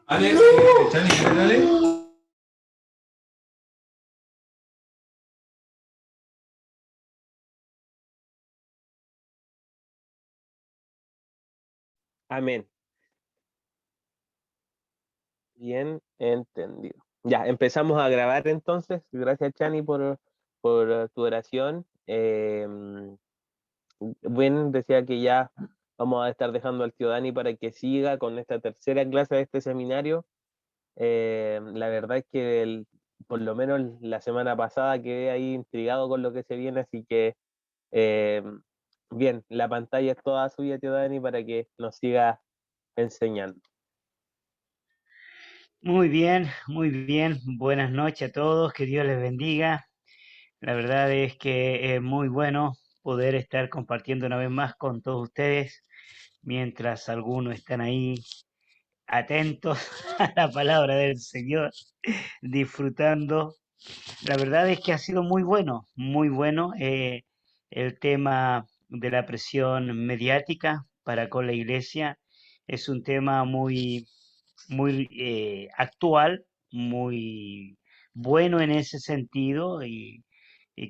Ale, Chani, ¿quieres darle? Amén. Bien entendido. Ya, empezamos a grabar entonces. Gracias, Chani, por tu oración. Buen decía que ya vamos a estar dejando al tío Dani para que siga con esta tercera clase de este seminario. La verdad es que por lo menos la semana pasada quedé ahí intrigado con lo que se viene, así que eh, bien, la pantalla es toda suya, tío Dani, para que nos siga enseñando. Muy bien, muy bien. Buenas noches a todos, que Dios les bendiga. La verdad es que es muy bueno poder estar compartiendo una vez más con todos ustedes, mientras algunos están ahí atentos a la palabra del Señor, disfrutando. La verdad es que ha sido muy bueno el tema de la presión mediática para con la iglesia. Es un tema muy actual, muy bueno en ese sentido y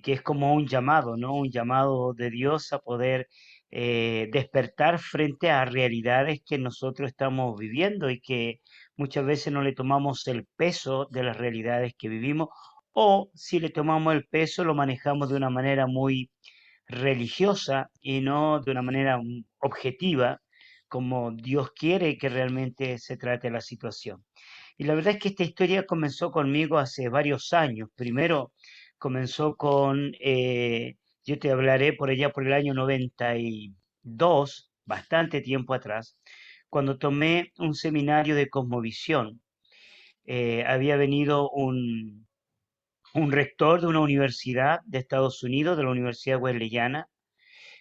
que es como un llamado, ¿no? Un llamado de Dios a poder despertar frente a realidades que nosotros estamos viviendo y que muchas veces no le tomamos el peso de las realidades que vivimos o si le tomamos el peso lo manejamos de una manera muy religiosa y no de una manera objetiva, como Dios quiere que realmente se trate la situación. Y la verdad es que esta historia comenzó conmigo hace varios años. Primero comenzó con, yo te hablaré por allá por el año 92, bastante tiempo atrás, cuando tomé un seminario de cosmovisión. Había venido un rector de una universidad de Estados Unidos, de la Universidad Wesleyana.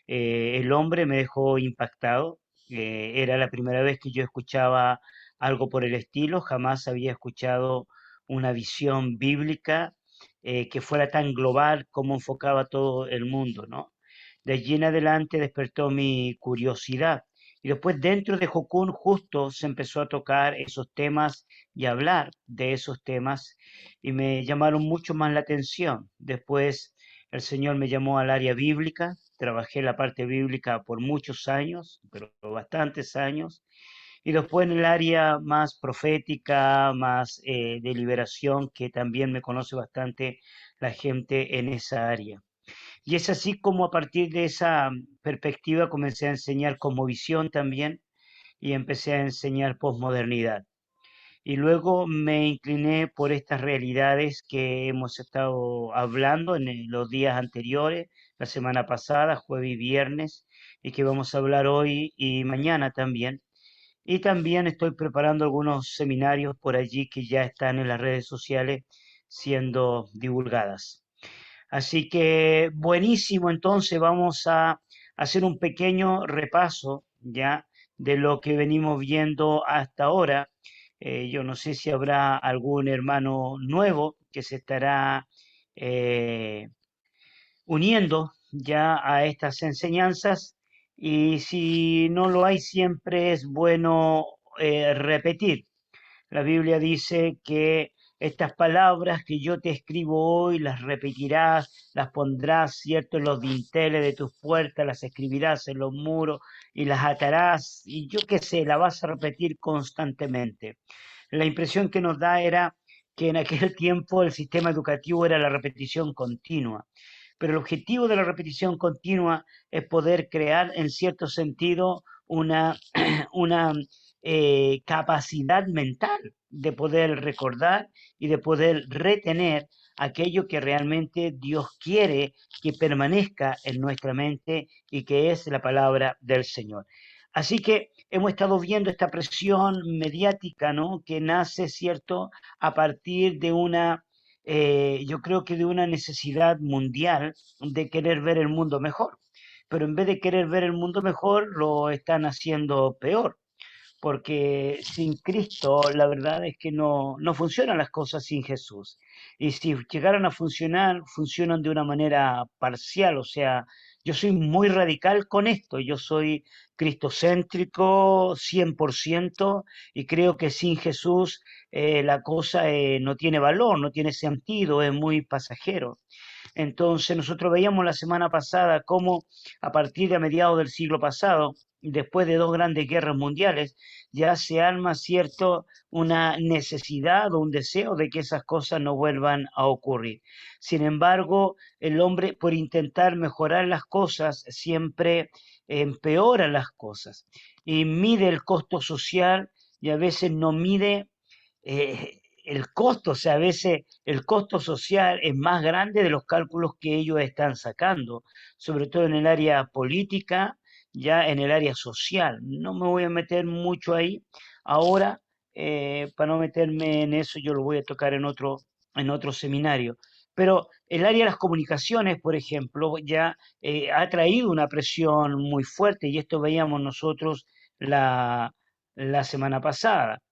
El hombre me dejó impactado. Era la primera vez que yo escuchaba algo por el estilo. Jamás había escuchado una visión bíblica que fuera tan global como enfocaba todo el mundo, ¿no? De allí en adelante despertó mi curiosidad. Y después dentro de Jocún justo se empezó a tocar esos temas y a hablar de esos temas y me llamaron mucho más la atención. Después el Señor me llamó al área bíblica, trabajé la parte bíblica por muchos años, pero bastantes años, y después en el área más profética, más de liberación, que también me conoce bastante la gente en esa área. Y es así como a partir de esa perspectiva comencé a enseñar cosmovisión también y empecé a enseñar posmodernidad. Y luego me incliné por estas realidades que hemos estado hablando en los días anteriores, la semana pasada, jueves y viernes, y que vamos a hablar hoy y mañana también. Y también estoy preparando algunos seminarios por allí que ya están en las redes sociales siendo divulgadas. Así que buenísimo, entonces vamos a hacer un pequeño repaso ya de lo que venimos viendo hasta ahora. Yo no sé si habrá algún hermano nuevo que se estará eh, uniendo ya a estas enseñanzas y si no lo hay siempre es bueno repetir. La Biblia dice que estas palabras que yo te escribo hoy las repetirás, las pondrás, cierto, en los dinteles de tus puertas, las escribirás en los muros y las atarás y yo qué sé, la vas a repetir constantemente. La impresión que nos da era que en aquel tiempo el sistema educativo era la repetición continua, pero el objetivo de la repetición continua es poder crear en cierto sentido una capacidad mental de poder recordar y de poder retener aquello que realmente Dios quiere que permanezca en nuestra mente y que es la palabra del Señor. Así que hemos estado viendo esta presión mediática, ¿no? Que nace, ¿cierto?, a partir de yo creo que de una necesidad mundial de querer ver el mundo mejor. Pero en vez de querer ver el mundo mejor, lo están haciendo peor porque sin Cristo la verdad es que no funcionan las cosas sin Jesús. Y si llegaran a funcionar, funcionan de una manera parcial, o sea, Yo soy muy radical con esto, yo soy cristocéntrico 100% y creo que sin Jesús la cosa no tiene valor, no tiene sentido, es muy pasajero. Entonces nosotros veíamos la semana pasada cómo a partir de mediados del siglo pasado, después de dos grandes guerras mundiales, ya se arma cierto una necesidad o un deseo de que esas cosas no vuelvan a ocurrir. Sin embargo, el hombre por intentar mejorar las cosas siempre empeora las cosas y mide el costo social y a veces no mide el costo, o sea, a veces el costo social es más grande de los cálculos que ellos están sacando, sobre todo en el área política, ya en el área social. No me voy a meter mucho ahí ahora, para no meterme en eso, yo lo voy a tocar en otro seminario. Pero el área de las comunicaciones, por ejemplo, ya ha traído una presión muy fuerte y esto veíamos nosotros la semana pasada,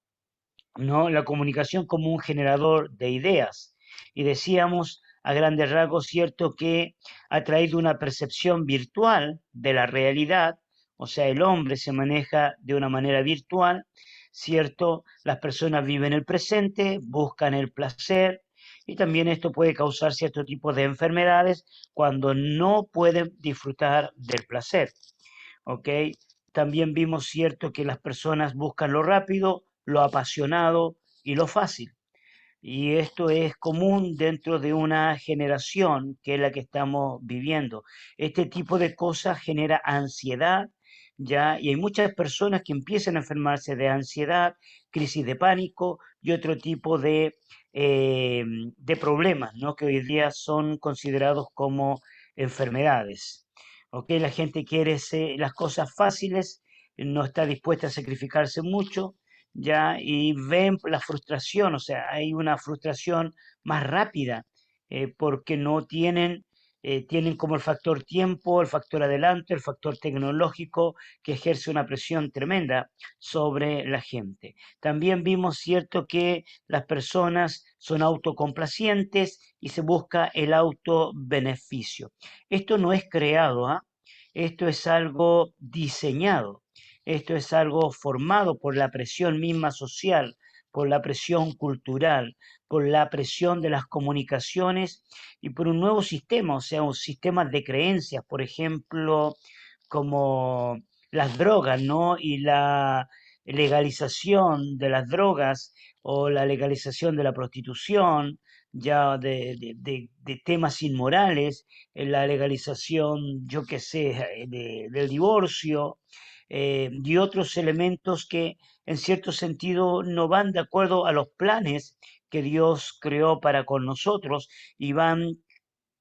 ¿no? La comunicación como un generador de ideas. Y decíamos a grandes rasgos, cierto, que ha traído una percepción virtual de la realidad, o sea, el hombre se maneja de una manera virtual, cierto, las personas viven el presente, buscan el placer, y también esto puede causar cierto tipo de enfermedades cuando no pueden disfrutar del placer. ¿Ok? También vimos cierto que las personas buscan lo rápido, lo apasionado y lo fácil. Y esto es común dentro de una generación que es la que estamos viviendo. Este tipo de cosas genera ansiedad, ya, y hay muchas personas que empiezan a enfermarse de ansiedad, crisis de pánico y otro tipo de problemas, ¿no? Que hoy día son considerados como enfermedades. ¿Ok? La gente quiere las cosas fáciles, no está dispuesta a sacrificarse mucho, ya, y ven la frustración, o sea, hay una frustración más rápida, porque no tienen, tienen como el factor tiempo, el factor adelanto, el factor tecnológico, que ejerce una presión tremenda sobre la gente. También vimos, cierto, que las personas son autocomplacientes y se busca el autobeneficio. Esto no es creado, ¿ah? Esto es algo diseñado. Esto es algo formado por la presión misma social, por la presión cultural, por la presión de las comunicaciones y por un nuevo sistema, o sea, un sistema de creencias, por ejemplo, como las drogas, ¿no? Y la legalización de las drogas o la legalización de la prostitución, ya de temas inmorales, la legalización, yo qué sé, del divorcio, y otros elementos que en cierto sentido no van de acuerdo a los planes que Dios creó para con nosotros y van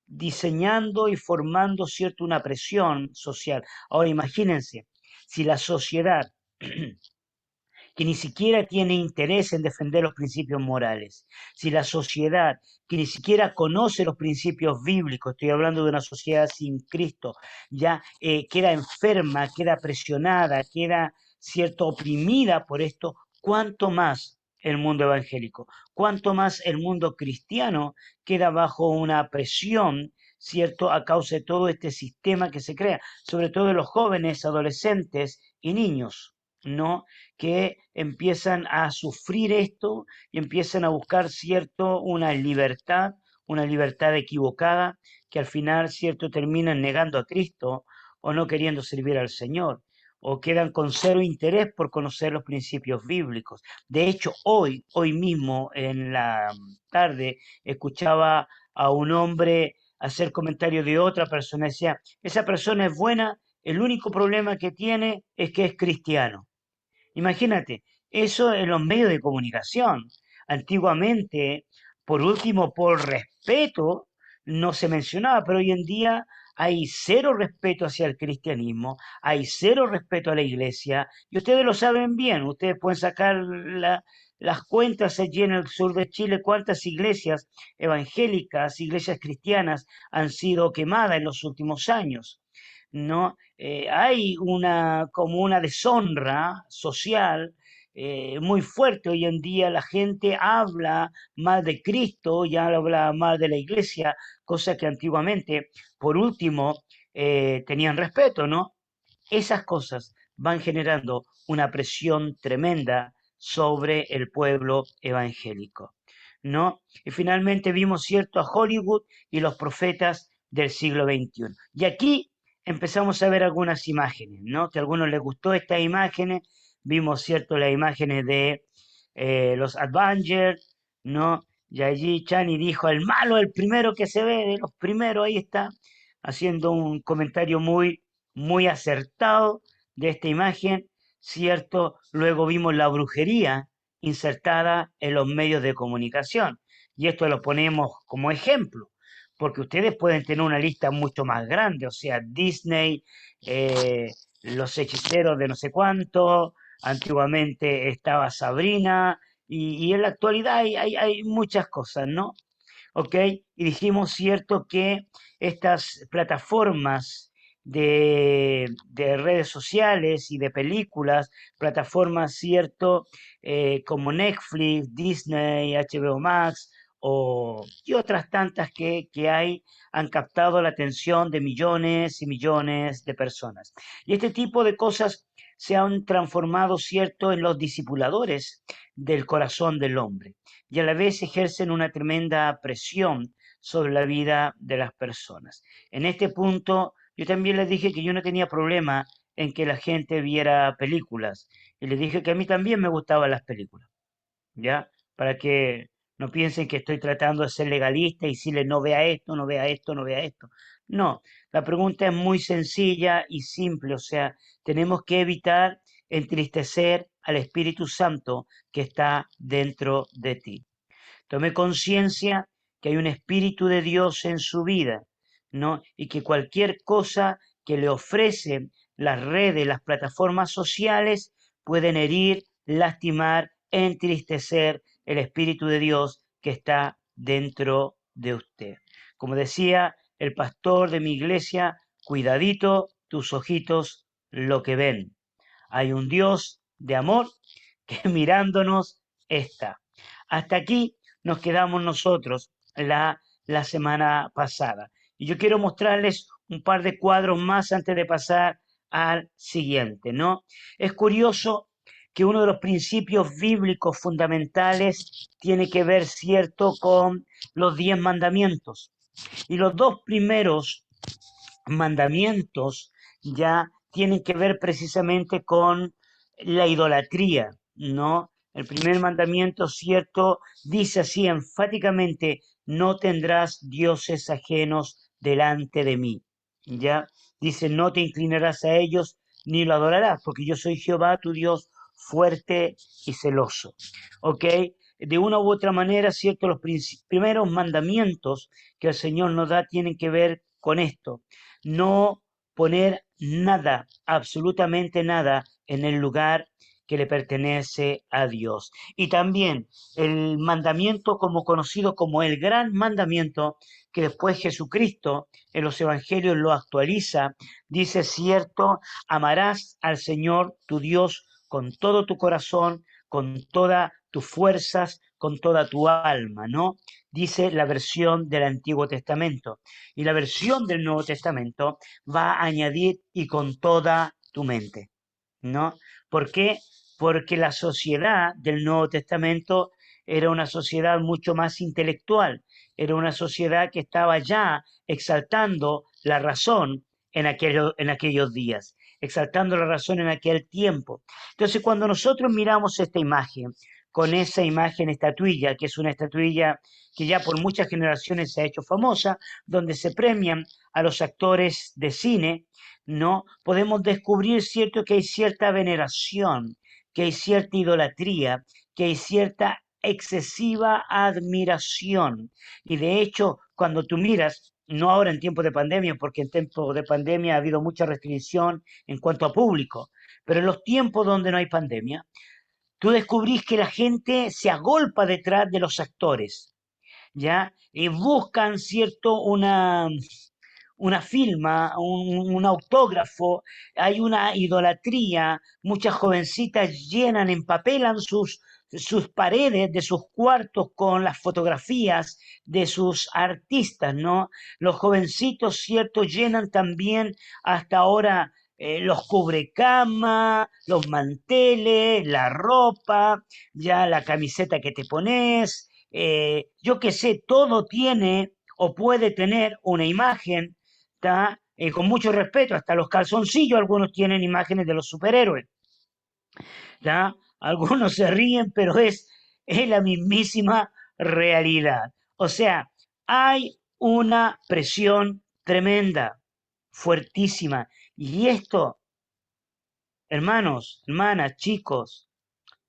diseñando y formando cierto una presión social. Ahora imagínense, si la sociedad que ni siquiera tiene interés en defender los principios morales, si la sociedad que ni siquiera conoce los principios bíblicos, estoy hablando de una sociedad sin Cristo, ya queda enferma, queda presionada, queda cierto oprimida por esto, cuánto más el mundo evangélico, cuánto más el mundo cristiano queda bajo una presión, cierto, a causa de todo este sistema que se crea, sobre todo de los jóvenes, adolescentes y niños, ¿no? Que empiezan a sufrir esto y empiezan a buscar, cierto, una libertad equivocada, que al final, cierto, terminan negando a Cristo o no queriendo servir al Señor, o quedan con cero interés por conocer los principios bíblicos. De hecho, hoy mismo, en la tarde, escuchaba a un hombre hacer comentario de otra persona. Decía, esa persona es buena, el único problema que tiene es que es cristiano. Imagínate, eso en los medios de comunicación. Antiguamente, por último, por respeto, no se mencionaba, pero hoy en día hay cero respeto hacia el cristianismo, hay cero respeto a la iglesia, y ustedes lo saben bien, ustedes pueden sacar las cuentas allí en el sur de Chile, cuántas iglesias evangélicas, iglesias cristianas han sido quemadas en los últimos años. ¿No? Hay como una deshonra social muy fuerte. Hoy en día la gente habla mal de Cristo, ya habla mal de la iglesia, cosa que antiguamente, por último, tenían respeto, ¿no? Esas cosas van generando una presión tremenda sobre el pueblo evangélico, ¿no? Y finalmente vimos, cierto, a Hollywood y los profetas del siglo XXI. Y aquí empezamos a ver algunas imágenes, ¿no? Que a algunos les gustó estas imágenes. Vimos, cierto, las imágenes de los Avengers, ¿no? Y allí Chani dijo, el malo, el primero que se ve, de los primeros, ahí está, haciendo un comentario muy acertado de esta imagen, ¿cierto? Luego vimos la brujería insertada en los medios de comunicación. Y esto lo ponemos como ejemplo, porque ustedes pueden tener una lista mucho más grande, o sea, Disney, los hechiceros de no sé cuánto, antiguamente estaba Sabrina, y en la actualidad hay muchas cosas, ¿no? ¿Ok? Y dijimos, cierto, que estas plataformas de redes sociales y de películas, plataformas, cierto, como Netflix, Disney, HBO Max y otras tantas que hay, han captado la atención de millones y millones de personas. Y este tipo de cosas se han transformado, cierto, en los discipuladores del corazón del hombre y a la vez ejercen una tremenda presión sobre la vida de las personas. En este punto, yo también les dije que yo no tenía problema en que la gente viera películas y les dije que a mí también me gustaban las películas, ¿ya? Para que no piensen que estoy tratando de ser legalista y decirles no vea esto, no vea esto, no vea esto. No, la pregunta es muy sencilla y simple, o sea, tenemos que evitar entristecer al Espíritu Santo que está dentro de ti. Tome conciencia que hay un Espíritu de Dios en su vida, ¿no? Y que cualquier cosa que le ofrecen las redes, las plataformas sociales, pueden herir, lastimar, entristecer el Espíritu de Dios que está dentro de usted. Como decía el pastor de mi iglesia, cuidadito tus ojitos lo que ven. Hay un Dios de amor que mirándonos está. Hasta aquí nos quedamos nosotros la semana pasada. Y yo quiero mostrarles un par de cuadros más antes de pasar al siguiente, ¿no? Es curioso que uno de los principios bíblicos fundamentales tiene que ver, cierto, con los 10 mandamientos. Y los dos primeros mandamientos ya tienen que ver precisamente con la idolatría, ¿no? El primer mandamiento, cierto, dice así enfáticamente, no tendrás dioses ajenos delante de mí, ¿ya? Dice, no te inclinarás a ellos ni lo adorarás, porque yo soy Jehová, tu Dios, fuerte y celoso, ¿ok? De una u otra manera, cierto, los primeros mandamientos que el Señor nos da tienen que ver con esto, no poner nada, absolutamente nada, en el lugar que le pertenece a Dios. Y también el mandamiento como conocido como el gran mandamiento, que después Jesucristo en los evangelios lo actualiza, dice, cierto, amarás al Señor tu Dios con todo tu corazón, con todas tus fuerzas, con toda tu alma, ¿no? Dice la versión del Antiguo Testamento. Y la versión del Nuevo Testamento va a añadir y con toda tu mente, ¿no? ¿Por qué? Porque la sociedad del Nuevo Testamento era una sociedad mucho más intelectual, era una sociedad que estaba ya exaltando la razón en aquellos días, exaltando la razón en aquel tiempo. Entonces, cuando nosotros miramos esta imagen, con esa imagen estatuilla, que es una estatuilla que ya por muchas generaciones se ha hecho famosa, donde se premian a los actores de cine, ¿no? Podemos descubrir, cierto, que hay cierta veneración, que hay cierta idolatría, que hay cierta excesiva admiración. Y de hecho, cuando tú miras, no ahora en tiempos de pandemia, porque en tiempos de pandemia ha habido mucha restricción en cuanto a público, pero en los tiempos donde no hay pandemia, tú descubrís que la gente se agolpa detrás de los actores, ¿ya? Y buscan, ¿cierto?, una firma, un autógrafo, hay una idolatría. Muchas jovencitas llenan, empapelan sus paredes de sus cuartos con las fotografías de sus artistas, ¿no? Los jovencitos, cierto, llenan también hasta ahora los cubrecama, los manteles, la ropa, ya la camiseta que te pones, yo qué sé, todo tiene o puede tener una imagen, ¿tá? Con mucho respeto, hasta los calzoncillos, algunos tienen imágenes de los superhéroes, ¿tá? Algunos se ríen, pero es la mismísima realidad. O sea, hay una presión tremenda, fuertísima. Y esto, hermanos, hermanas, chicos,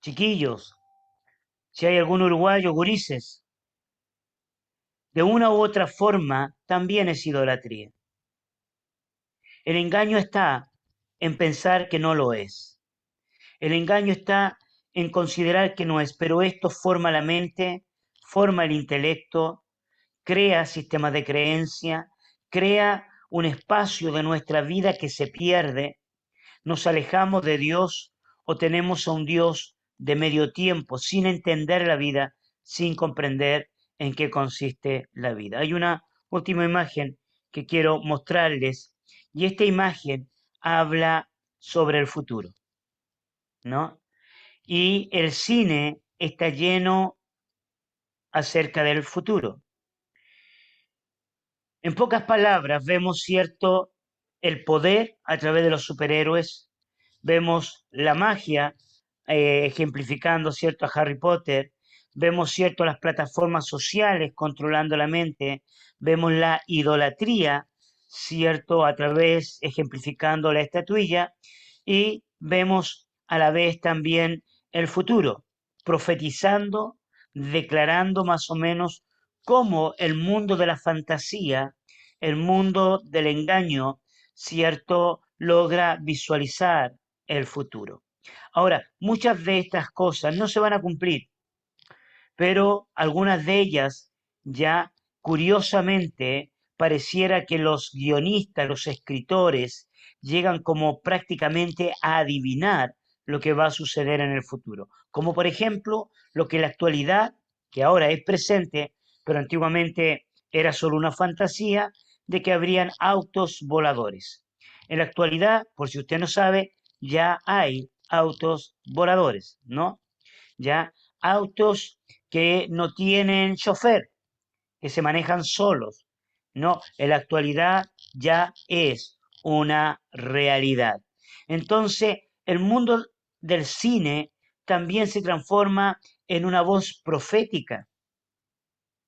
chiquillos, si hay algún uruguayo, gurises, de una u otra forma también es idolatría. El engaño está en pensar que no lo es. El engaño está en considerar que no es, pero esto forma la mente, forma el intelecto, crea sistemas de creencia, crea un espacio de nuestra vida que se pierde, nos alejamos de Dios o tenemos a un Dios de medio tiempo, sin entender la vida, sin comprender en qué consiste la vida. Hay una última imagen que quiero mostrarles y esta imagen habla sobre el futuro, ¿no? Y el cine está lleno acerca del futuro. En pocas palabras, vemos cierto el poder a través de los superhéroes, vemos la magia ejemplificando cierto a Harry Potter, vemos cierto las plataformas sociales controlando la mente, vemos la idolatría cierto a través ejemplificando la estatuilla y vemos a la vez también el futuro, profetizando, declarando más o menos cómo el mundo de la fantasía, el mundo del engaño, cierto, logra visualizar el futuro. Ahora, muchas de estas cosas no se van a cumplir, pero algunas de ellas ya curiosamente pareciera que los guionistas, los escritores, llegan como prácticamente a adivinar lo que va a suceder en el futuro. Como por ejemplo lo que en la actualidad, que ahora es presente, pero antiguamente era solo una fantasía, de que habrían autos voladores. En la actualidad, por si usted no sabe, ya hay autos voladores, ¿no? Ya autos que no tienen chofer, que se manejan solos. No, en la actualidad ya es una realidad. Entonces, el mundo del cine también se transforma en una voz profética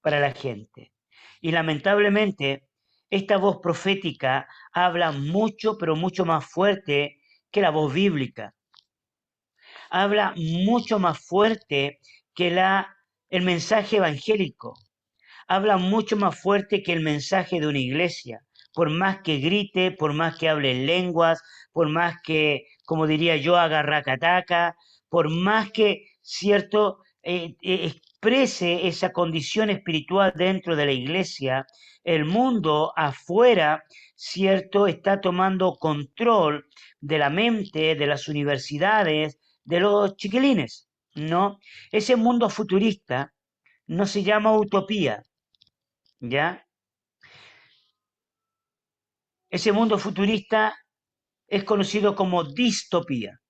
para la gente. Y lamentablemente, esta voz profética habla mucho, pero mucho más fuerte que la voz bíblica. Habla mucho más fuerte que el mensaje evangélico. Habla mucho más fuerte que el mensaje de una iglesia. Por más que grite, por más que hable en lenguas, por más que, como diría yo, haga racataca, por más que, cierto, exprese esa condición espiritual dentro de la iglesia, el mundo afuera, cierto, está tomando control de la mente, de las universidades, de los chiquilines, ¿no? Ese mundo futurista no se llama utopía, ¿ya? Ese mundo futurista es conocido como distopía,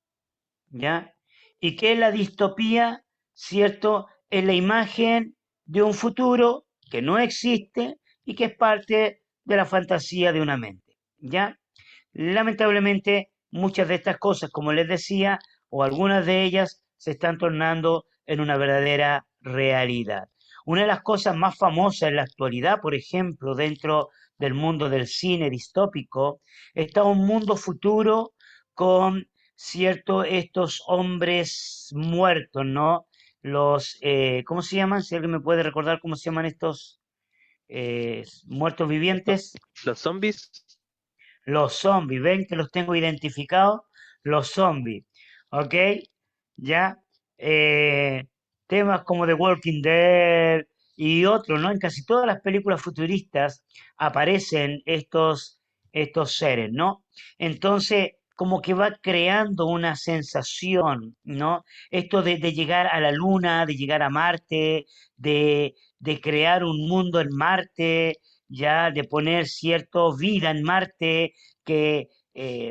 ¿ya? ¿Y qué es la distopía? ¿Cierto? Es la imagen de un futuro que no existe y que es parte de la fantasía de una mente, ¿ya? Lamentablemente, muchas de estas cosas, como les decía, o algunas de ellas, se están tornando en una verdadera realidad. Una de las cosas más famosas en la actualidad, por ejemplo, dentro del mundo del cine distópico, está un mundo futuro con cierto estos hombres muertos, ¿no? ¿Cómo se llaman? Si alguien me puede recordar cómo se llaman estos muertos vivientes. Los zombies, Los zombies, ven que los tengo identificados, los zombies, ¿ok? Ya, temas como The Walking Dead y otro, ¿no? En casi todas las películas futuristas aparecen estos seres, ¿no? Entonces, como que va creando una sensación, ¿no? Esto de llegar a la Luna, de llegar a Marte, de crear un mundo en Marte, ya de poner cierto vida en Marte, que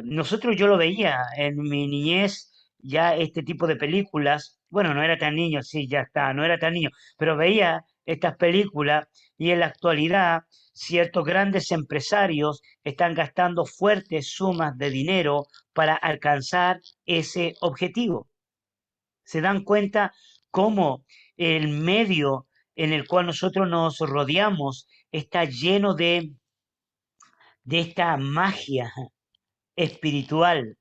nosotros yo lo veía en mi niñez, ya este tipo de películas, bueno, no era tan niño, sí, ya está, no era tan niño, pero veía estas películas y en la actualidad ciertos grandes empresarios están gastando fuertes sumas de dinero para alcanzar ese objetivo. Se dan cuenta cómo el medio en el cual nosotros nos rodeamos está lleno de esta magia espiritual,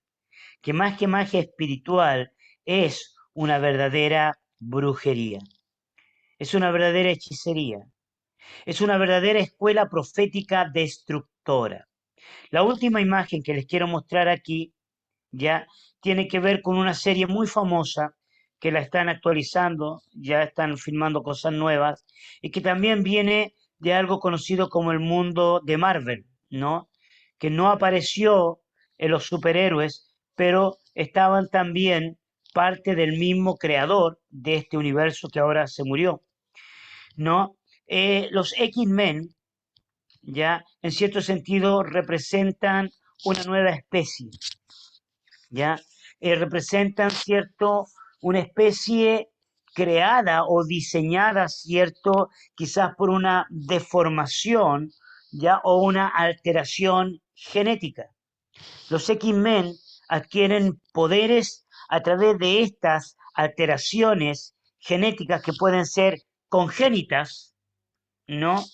que más que magia espiritual es una verdadera brujería, es una verdadera hechicería, es una verdadera escuela profética destructora. La última imagen que les quiero mostrar aquí ya tiene que ver con una serie muy famosa que la están actualizando, ya están filmando cosas nuevas y que también viene de algo conocido como el mundo de Marvel, ¿no? Que no apareció en los superhéroes, pero estaban también parte del mismo creador de este universo que ahora se murió, ¿no? Los X-Men, ya en cierto sentido, representan una nueva especie, ¿ya? Representan, ¿cierto?, una especie creada o diseñada, ¿cierto?, quizás por una deformación, ¿ya?, o una alteración genética. Los X-Men adquieren poderes a través de estas alteraciones genéticas que pueden ser congénitas, ¿no?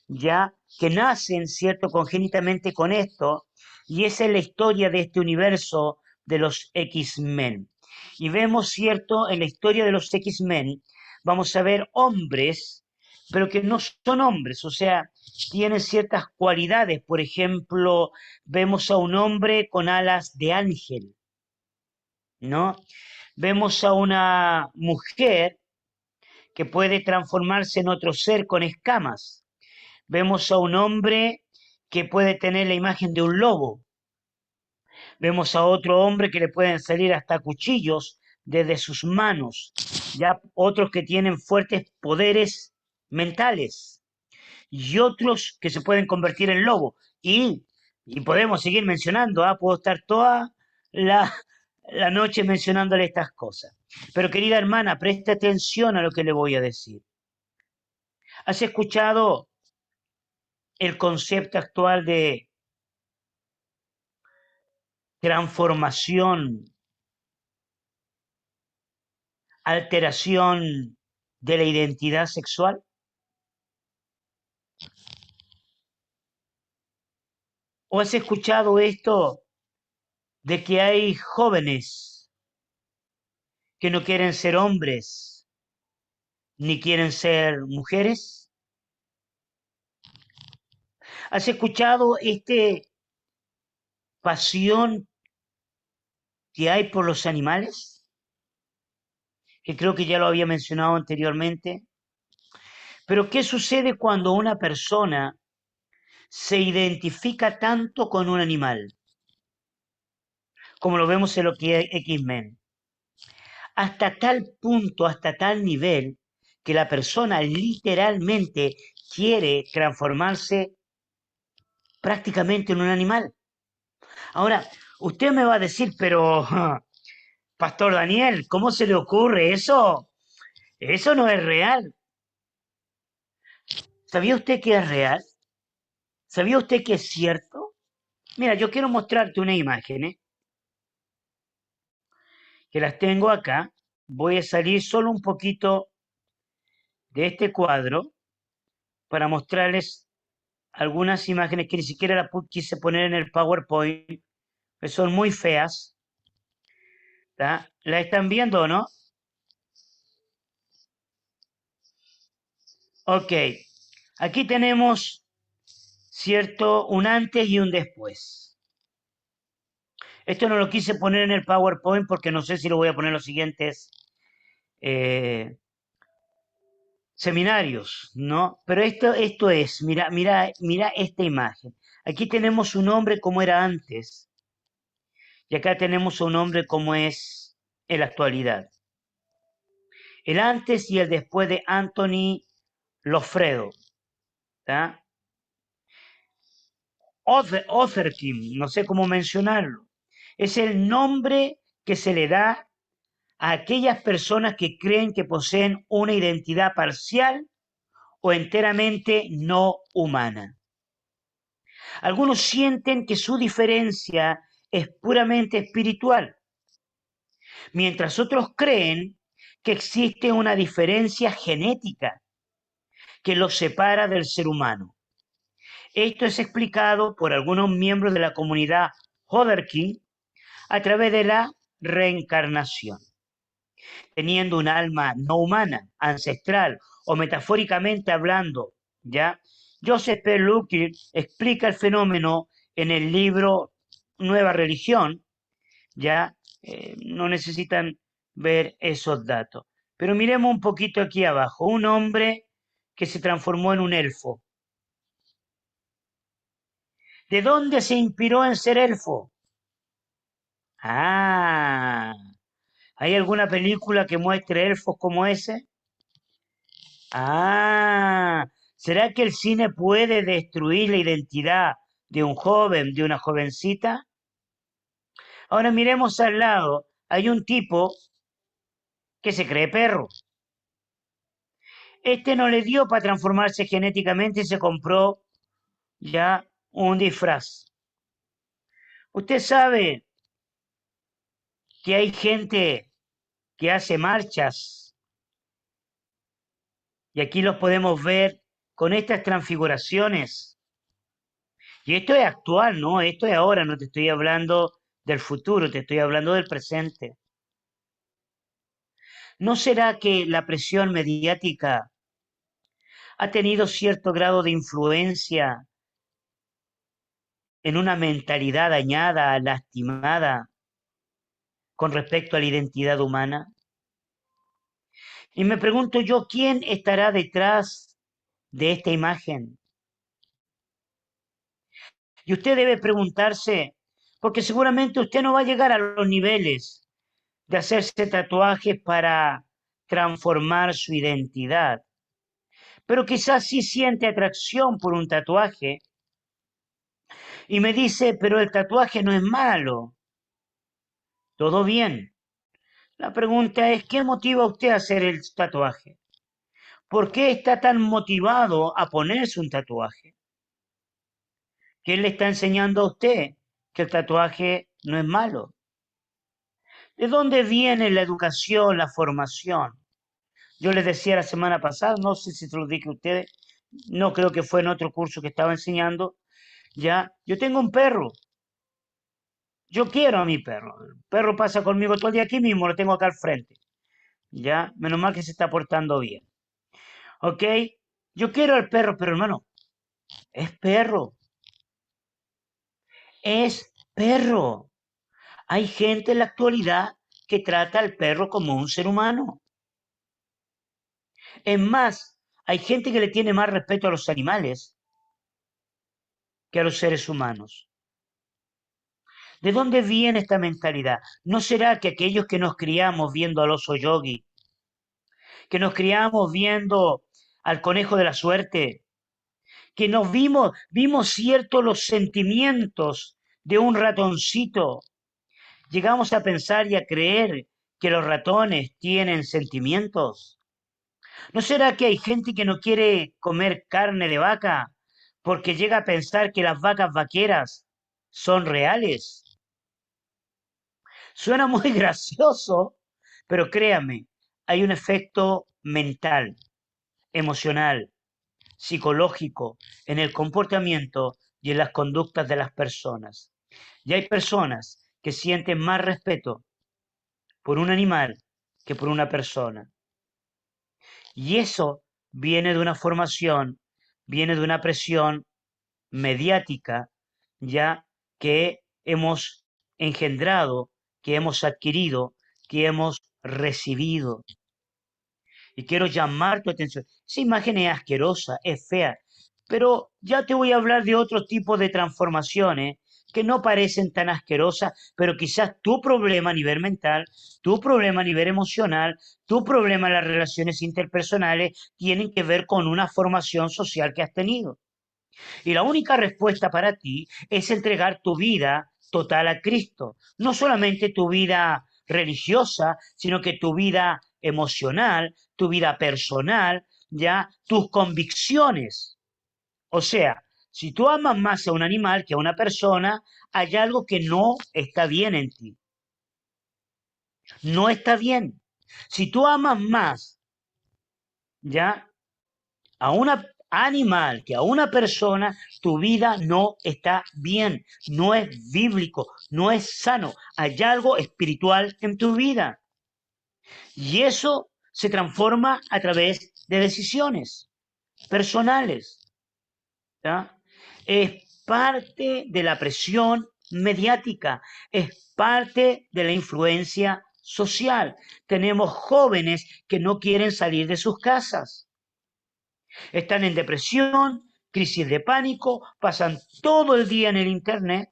Ya que nacen, ¿cierto?, congénitamente con esto, y esa es la historia de este universo de los X-Men. Y vemos, ¿cierto?, en la historia de los X-Men, vamos a ver hombres, pero que no son hombres, o sea, tienen ciertas cualidades. Por ejemplo, vemos a un hombre con alas de ángel, ¿no? Vemos a una mujer que puede transformarse en otro ser con escamas. Vemos a un hombre que puede tener la imagen de un lobo. Vemos a otro hombre que le pueden salir hasta cuchillos desde sus manos. Ya otros que tienen fuertes poderes mentales y otros que se pueden convertir en lobo. Y podemos seguir mencionando, ¿ah? Puedo estar toda la, la noche mencionándole estas cosas. Pero querida hermana, preste atención a lo que le voy a decir. ¿Has escuchado el concepto actual de transformación, alteración de la identidad sexual? ¿O has escuchado esto de que hay jóvenes que no quieren ser hombres ni quieren ser mujeres? ¿Has escuchado esta pasión que hay por los animales? Que creo que ya lo había mencionado anteriormente. Pero ¿qué sucede cuando una persona se identifica tanto con un animal, como lo vemos en lo que es X-Men? Hasta tal punto, hasta tal nivel, que la persona literalmente quiere transformarse prácticamente en un animal. Ahora, usted me va a decir, pero, Pastor Daniel, ¿cómo se le ocurre eso? Eso no es real. ¿Sabía usted que es real? ¿Sabía usted que es cierto? Mira, yo quiero mostrarte una imagen, que las tengo acá. Voy a salir solo un poquito de este cuadro para mostrarles algunas imágenes que ni siquiera las quise poner en el PowerPoint, que son muy feas. ¿Tá? ¿La están viendo o no? Ok, aquí tenemos, ¿cierto?, un antes y un después. Esto no lo quise poner en el PowerPoint porque no sé si lo voy a poner en los siguientes seminarios, ¿no? Pero esto es, mira esta imagen. Aquí tenemos un hombre como era antes y acá tenemos un hombre como es en la actualidad. El antes y el después de Anthony Lofredo. ¿Tá? Otherkin, no sé cómo mencionarlo. Es el nombre que se le da a aquellas personas que creen que poseen una identidad parcial o enteramente no humana. Algunos sienten que su diferencia es puramente espiritual, mientras otros creen que existe una diferencia genética que los separa del ser humano. Esto es explicado por algunos miembros de la comunidad Hotherkin a través de la reencarnación. Teniendo un alma no humana, ancestral o metafóricamente hablando, ¿ya? Joseph P. Luckey explica el fenómeno en el libro Nueva Religión, ¿ya? No necesitan ver esos datos. Pero miremos un poquito aquí abajo. Un hombre que se transformó en un elfo. ¿De dónde se inspiró en ser elfo? Ah, ¿hay alguna película que muestre elfos como ese? Ah, ¿será que el cine puede destruir la identidad de un joven, de una jovencita? Ahora miremos al lado. Hay un tipo que se cree perro. Este no le dio para transformarse genéticamente y se compró ya un disfraz. Usted sabe que hay gente que hace marchas y aquí los podemos ver con estas transfiguraciones. Y esto es actual, ¿no? Esto es ahora, no te estoy hablando del futuro, te estoy hablando del presente. ¿No será que la presión mediática ha tenido cierto grado de influencia en una mentalidad dañada, lastimada con respecto a la identidad humana? Y me pregunto yo, ¿quién estará detrás de esta imagen? Y usted debe preguntarse, porque seguramente usted no va a llegar a los niveles de hacerse tatuajes para transformar su identidad, pero quizás sí siente atracción por un tatuaje y me dice, pero el tatuaje no es malo, todo bien. La pregunta es, ¿qué motiva a usted a hacer el tatuaje? ¿Por qué está tan motivado a ponerse un tatuaje? ¿Quién le está enseñando a usted que el tatuaje no es malo? ¿De dónde viene la educación, la formación? Yo les decía la semana pasada, no sé si se lo dije a ustedes, no creo que fue en otro curso que estaba enseñando, ya, yo tengo un perro, yo quiero a mi perro, el perro pasa conmigo todo el día aquí mismo, lo tengo acá al frente, ya, menos mal que se está portando bien, ¿ok? Yo quiero al perro, pero hermano, es perro, es perro. Hay gente en la actualidad que trata al perro como un ser humano. Es más, hay gente que le tiene más respeto a los animales que a los seres humanos. ¿De dónde viene esta mentalidad? ¿No será que aquellos que nos criamos viendo al oso yogi, que nos criamos viendo al conejo de la suerte, que nos vimos ciertos los sentimientos de un ratoncito, llegamos a pensar y a creer que los ratones tienen sentimientos? ¿No será que hay gente que no quiere comer carne de vaca porque llega a pensar que las vacas vaqueras son reales? Suena muy gracioso, pero créame, hay un efecto mental, emocional, psicológico en el comportamiento y en las conductas de las personas. Y hay personas que sienten más respeto por un animal que por una persona. Y eso viene de una formación, viene de una presión mediática, ya que hemos engendrado, que hemos adquirido, que hemos recibido. Y quiero llamar tu atención. Esa imagen es asquerosa, es fea, pero ya te voy a hablar de otro tipo de transformaciones que no parecen tan asquerosas, pero quizás tu problema a nivel mental, tu problema a nivel emocional, tu problema en las relaciones interpersonales tienen que ver con una formación social que has tenido. Y la única respuesta para ti es entregar tu vida total a Cristo. No solamente tu vida religiosa, sino que tu vida emocional, tu vida personal, ya tus convicciones. O sea, si tú amas más a un animal que a una persona, hay algo que no está bien en ti. No está bien. Si tú amas más, ya a un animal que a una persona, tu vida no está bien, no es bíblico, no es sano. Hay algo espiritual en tu vida. Y eso se transforma a través de decisiones personales. ¿Ya? Es parte de la presión mediática, es parte de la influencia social. Tenemos jóvenes que no quieren salir de sus casas. Están en depresión, crisis de pánico, pasan todo el día en el Internet,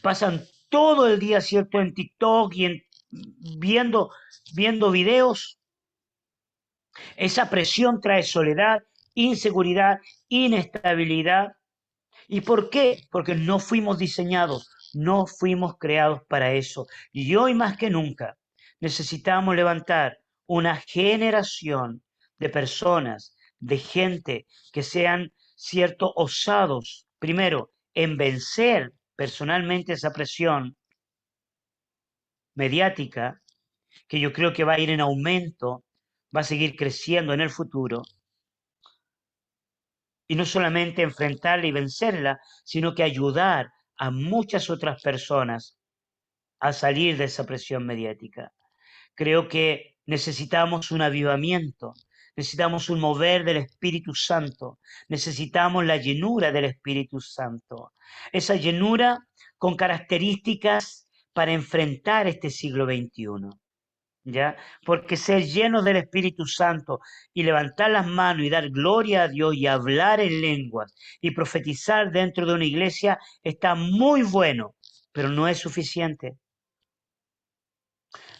pasan todo el día, ¿cierto?, en TikTok y viendo videos. Esa presión trae soledad, inseguridad, inestabilidad. ¿Y por qué? Porque no fuimos diseñados, no fuimos creados para eso. Y hoy más que nunca necesitamos levantar una generación de personas, de gente que sean, cierto, osados, primero, en vencer personalmente esa presión mediática, que yo creo que va a ir en aumento, va a seguir creciendo en el futuro, y no solamente enfrentarla y vencerla, sino que ayudar a muchas otras personas a salir de esa presión mediática. Creo que necesitamos un avivamiento, necesitamos un mover del Espíritu Santo, necesitamos la llenura del Espíritu Santo, esa llenura con características para enfrentar este siglo XXI. ¿Ya? Porque ser lleno del Espíritu Santo y levantar las manos y dar gloria a Dios y hablar en lenguas y profetizar dentro de una iglesia está muy bueno, pero no es suficiente.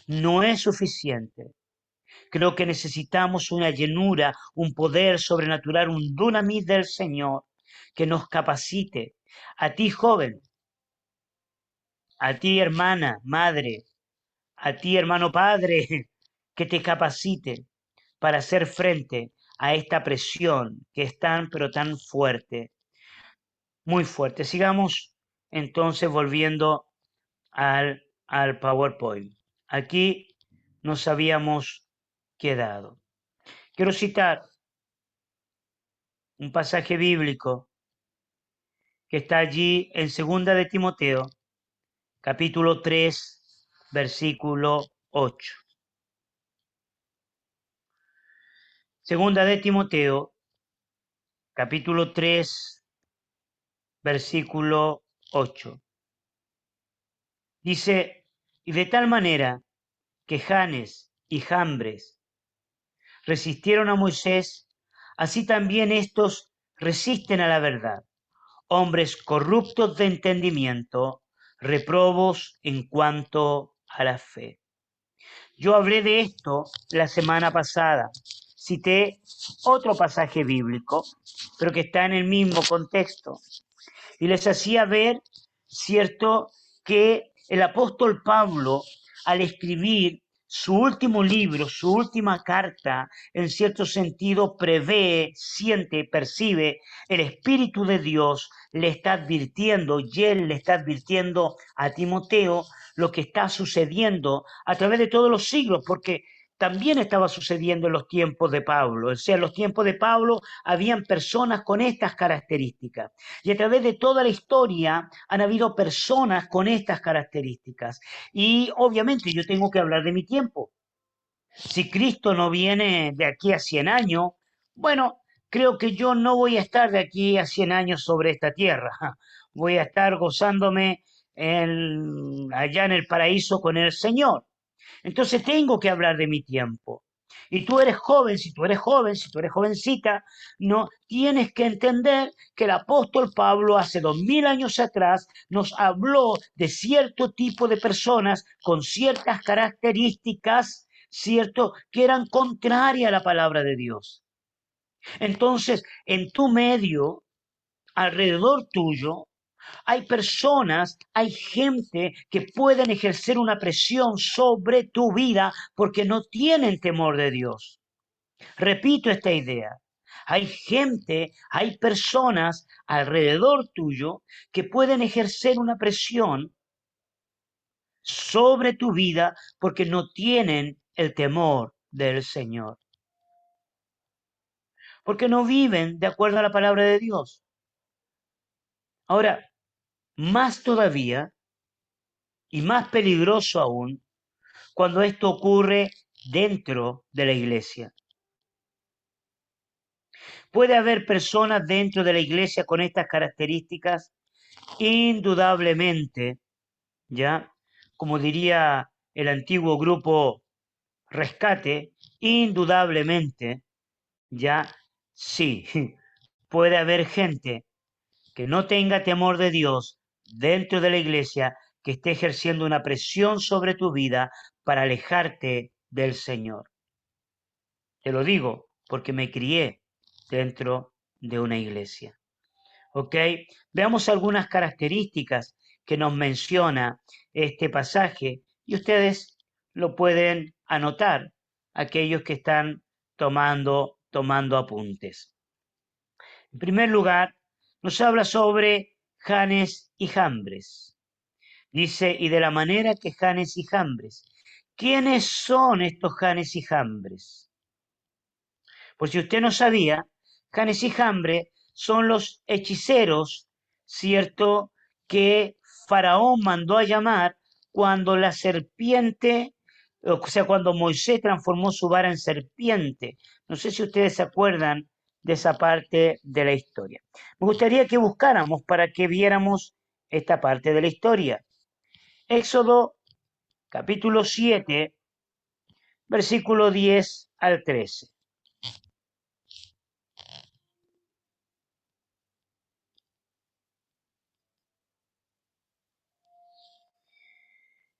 No es suficiente. Creo que necesitamos una llenura, un poder sobrenatural, un dunamis del Señor que nos capacite. A ti, joven, a ti, hermana, madre, a ti, hermano padre, que te capacite para hacer frente a esta presión que es tan, pero tan fuerte, muy fuerte. Sigamos entonces volviendo al PowerPoint. Aquí nos habíamos quedado. Quiero citar un pasaje bíblico que está allí en 2 de Timoteo, capítulo 3, versículo 8. Segunda de Timoteo, capítulo 3, versículo 8. Dice, y de tal manera que Janes y Jambres resistieron a Moisés, así también estos resisten a la verdad. Hombres corruptos de entendimiento, reprobos en cuanto a la fe. Yo hablé de esto la semana pasada. Cité otro pasaje bíblico, pero que está en el mismo contexto. Y les hacía ver, cierto, que el apóstol Pablo, al escribir su último libro, su última carta, en cierto sentido prevé, siente, percibe el Espíritu de Dios, le está advirtiendo, y él le está advirtiendo a Timoteo lo que está sucediendo a través de todos los siglos, porque también estaba sucediendo en los tiempos de Pablo. O sea, en los tiempos de Pablo habían personas con estas características. Y a través de toda la historia han habido personas con estas características. Y obviamente yo tengo que hablar de mi tiempo. Si Cristo no viene de aquí a 100 años, bueno, creo que yo no voy a estar de aquí a 100 años sobre esta tierra. Voy a estar gozándome allá en el paraíso con el Señor. Entonces tengo que hablar de mi tiempo. Y tú eres joven, si tú eres joven, si tú eres jovencita, no tienes que entender que el apóstol Pablo hace 2000 años atrás nos habló de cierto tipo de personas con ciertas características, cierto, que eran contrarias a la palabra de Dios. Entonces, en tu medio, alrededor tuyo, hay personas, hay gente que pueden ejercer una presión sobre tu vida porque no tienen temor de Dios. Repito esta idea. Hay gente, hay personas alrededor tuyo que pueden ejercer una presión sobre tu vida porque no tienen el temor del Señor. Porque no viven de acuerdo a la palabra de Dios. Ahora, más todavía y más peligroso aún cuando esto ocurre dentro de la iglesia. ¿Puede haber personas dentro de la iglesia con estas características? Indudablemente, ¿ya? Como diría el antiguo grupo Rescate, indudablemente, ¿ya? Sí, puede haber gente que no tenga temor de Dios dentro de la iglesia, que esté ejerciendo una presión sobre tu vida para alejarte del Señor. Te lo digo porque me crié dentro de una iglesia. ¿Ok? Veamos algunas características que nos menciona este pasaje y ustedes lo pueden anotar, aquellos que están tomando apuntes. En primer lugar, nos habla sobre Janes y Jambres. Dice, y de la manera que Janes y Jambres. ¿Quiénes son estos Janes y Jambres? Pues si usted no sabía, Janes y Jambres son los hechiceros, ¿cierto?, que Faraón mandó a llamar cuando la serpiente, o sea, cuando Moisés transformó su vara en serpiente. No sé si ustedes se acuerdan de esa parte de la historia. Me gustaría que buscáramos para que viéramos esta parte de la historia. Éxodo capítulo 7, versículo 10 al 13.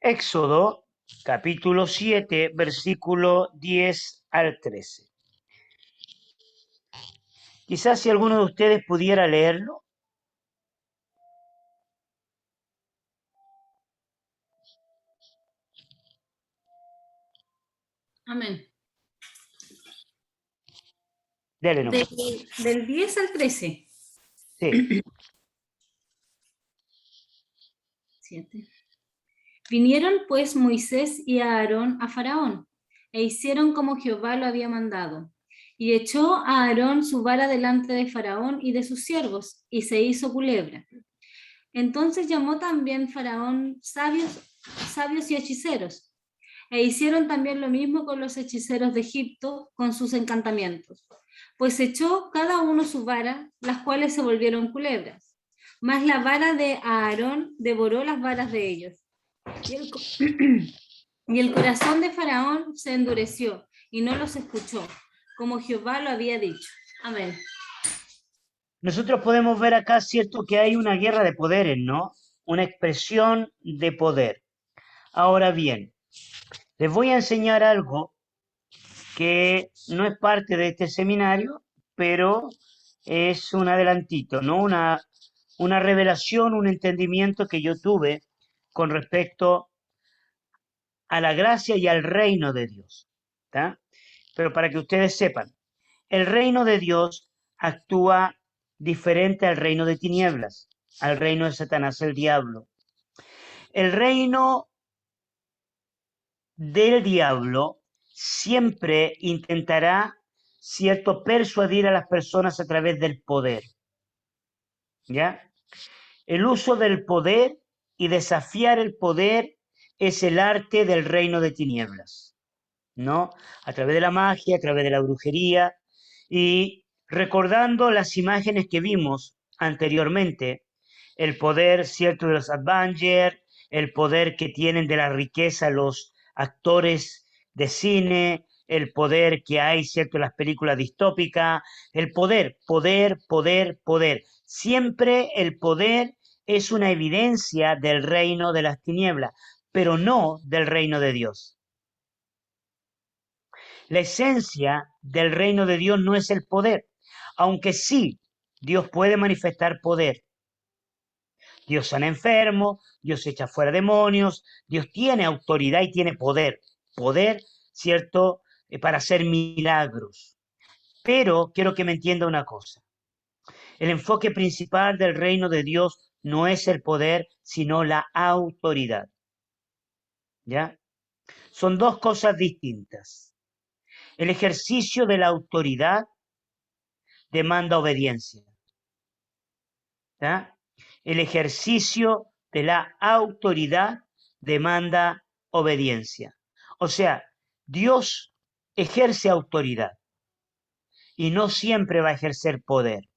Éxodo capítulo 7, versículo 10 al 13. Quizás si alguno de ustedes pudiera leerlo. Amén. Dele nomás. Del 10 al 13. Sí. 7. Vinieron pues Moisés y Aarón a Faraón, e hicieron como Jehová lo había mandado. Y echó a Aarón su vara delante de Faraón y de sus siervos, y se hizo culebra. Entonces llamó también Faraón sabios y hechiceros, e hicieron también lo mismo con los hechiceros de Egipto, con sus encantamientos. Pues echó cada uno su vara, las cuales se volvieron culebras. Mas la vara de Aarón devoró las varas de ellos. Y el corazón de Faraón se endureció y no los escuchó, como Jehová lo había dicho. Amén. Nosotros podemos ver acá, cierto, que hay una guerra de poderes, ¿no? Una expresión de poder. Ahora bien, les voy a enseñar algo que no es parte de este seminario, pero es un adelantito, ¿no? Una revelación, un entendimiento que yo tuve con respecto a la gracia y al reino de Dios. ¿Tá? Pero para que ustedes sepan, el reino de Dios actúa diferente al reino de tinieblas, al reino de Satanás, el diablo. El reino del diablo siempre intentará, cierto, persuadir a las personas a través del poder. ¿Ya? El uso del poder y desafiar el poder es el arte del reino de tinieblas, ¿no? A través de la magia, a través de la brujería y recordando las imágenes que vimos anteriormente, el poder, cierto, de los Avengers, el poder que tienen de la riqueza los actores de cine, el poder que hay, ¿cierto?, en las películas distópicas, el poder, poder, poder, poder. Siempre el poder es una evidencia del reino de las tinieblas, pero no del reino de Dios. La esencia del reino de Dios no es el poder, aunque sí, Dios puede manifestar poder. Dios sana enfermos, Dios echa fuera demonios, Dios tiene autoridad y tiene poder. Poder, ¿cierto?, para hacer milagros. Pero quiero que me entienda una cosa. El enfoque principal del reino de Dios no es el poder, sino la autoridad. ¿Ya? Son dos cosas distintas. El ejercicio de la autoridad demanda obediencia. ¿Ya? El ejercicio de la autoridad demanda obediencia. O sea, Dios ejerce autoridad y no siempre va a ejercer poder.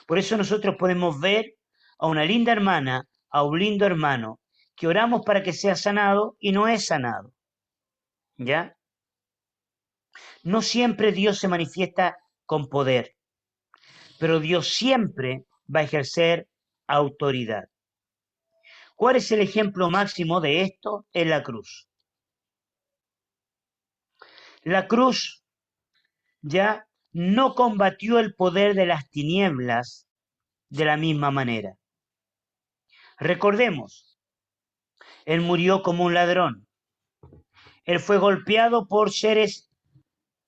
Por eso nosotros podemos ver a una linda hermana, a un lindo hermano, que oramos para que sea sanado y no es sanado. ¿Ya? No siempre Dios se manifiesta con poder, pero Dios siempre va a ejercer autoridad. ¿Cuál es el ejemplo máximo de esto? Es la cruz. La cruz ya no combatió el poder de las tinieblas de la misma manera. Recordemos, Él murió como un ladrón. Él fue golpeado por seres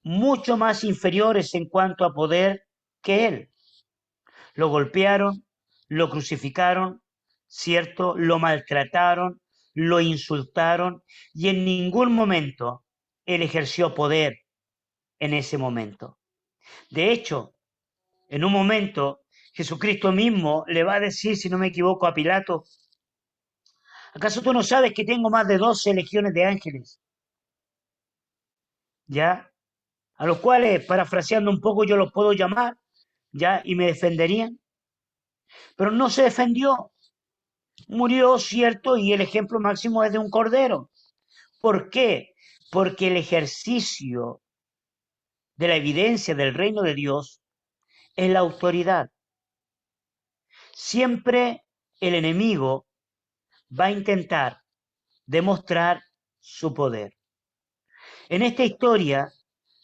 mucho más inferiores en cuanto a poder que Él. Lo golpearon, lo crucificaron, ¿cierto? Lo maltrataron, lo insultaron y en ningún momento Él ejerció poder en ese momento. De hecho, en un momento, Jesucristo mismo le va a decir, si no me equivoco, a Pilato, ¿acaso tú no sabes que tengo más de 12 legiones de ángeles? ¿Ya? A los cuales, parafraseando un poco, yo los puedo llamar, ¿ya? Y me defenderían. Pero no se defendió. Murió, cierto, y el ejemplo máximo es de un cordero. ¿Por qué? Porque el ejercicio de la evidencia del reino de Dios es la autoridad. Siempre el enemigo va a intentar demostrar su poder. En esta historia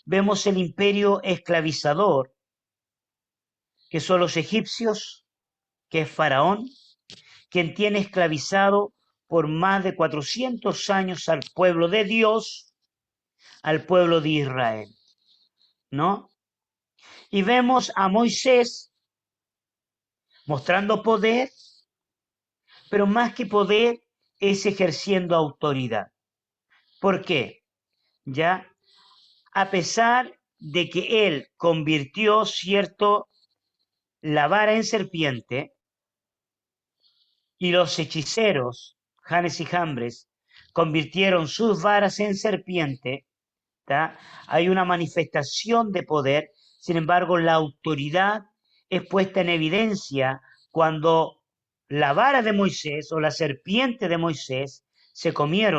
vemos el imperio esclavizador, que son los egipcios, que es Faraón, quien tiene esclavizado por más de 400 años al pueblo de Dios, al pueblo de Israel, ¿no? Y vemos a Moisés mostrando poder, pero más que poder es ejerciendo autoridad. ¿Por qué? Ya, a pesar de que él convirtió, cierto, la vara en serpiente y los hechiceros, Janes y Jambres, convirtieron sus varas en serpiente, ¿tá? Hay una manifestación de poder, sin embargo, la autoridad es puesta en evidencia cuando la vara de Moisés o la serpiente de Moisés se comió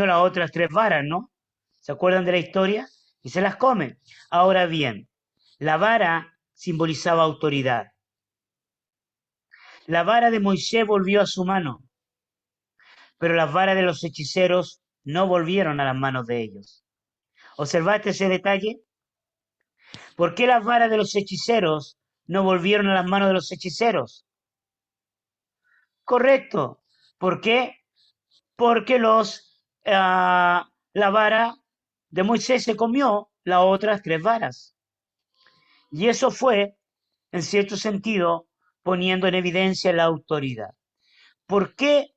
las otras 3 varas, ¿no? ¿Se acuerdan de la historia? Y se las come. Ahora bien, la vara simbolizaba autoridad. La vara de Moisés volvió a su mano, pero las varas de los hechiceros no volvieron a las manos de ellos. ¿Observaste ese detalle? ¿Por qué las varas de los hechiceros no volvieron a las manos de los hechiceros? Correcto. ¿Por qué? Porque la vara de Moisés se comió las otras 3 varas. Y eso fue, en cierto sentido, poniendo en evidencia la autoridad. ¿Por qué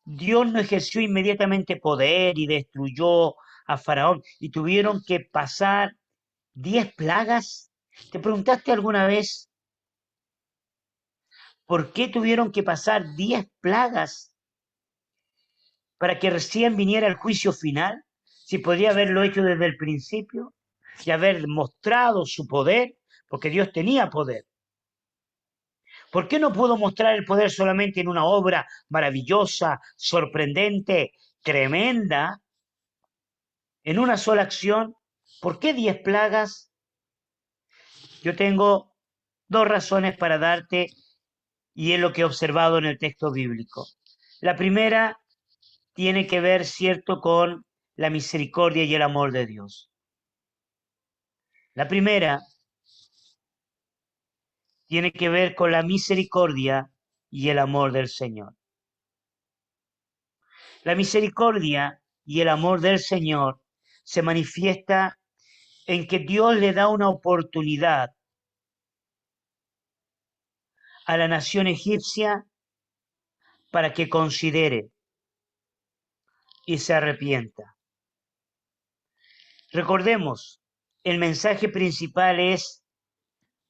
Dios no ejerció inmediatamente poder y destruyó a Faraón y tuvieron que pasar 10 plagas? ¿Te preguntaste alguna vez por qué tuvieron que pasar 10 plagas para que recién viniera el juicio final? Si podía haberlo hecho desde el principio y haber mostrado su poder, porque Dios tenía poder. ¿Por qué no pudo mostrar el poder solamente en una obra maravillosa, sorprendente, tremenda, en una sola acción. ¿Por qué 10 plagas? Yo tengo dos razones para darte y es lo que he observado en el texto bíblico. La primera tiene que ver, cierto, con la misericordia y el amor de Dios. La primera tiene que ver con la misericordia y el amor del Señor. La misericordia y el amor del Señor se manifiesta en que Dios le da una oportunidad a la nación egipcia para que considere y se arrepienta. Recordemos, el mensaje principal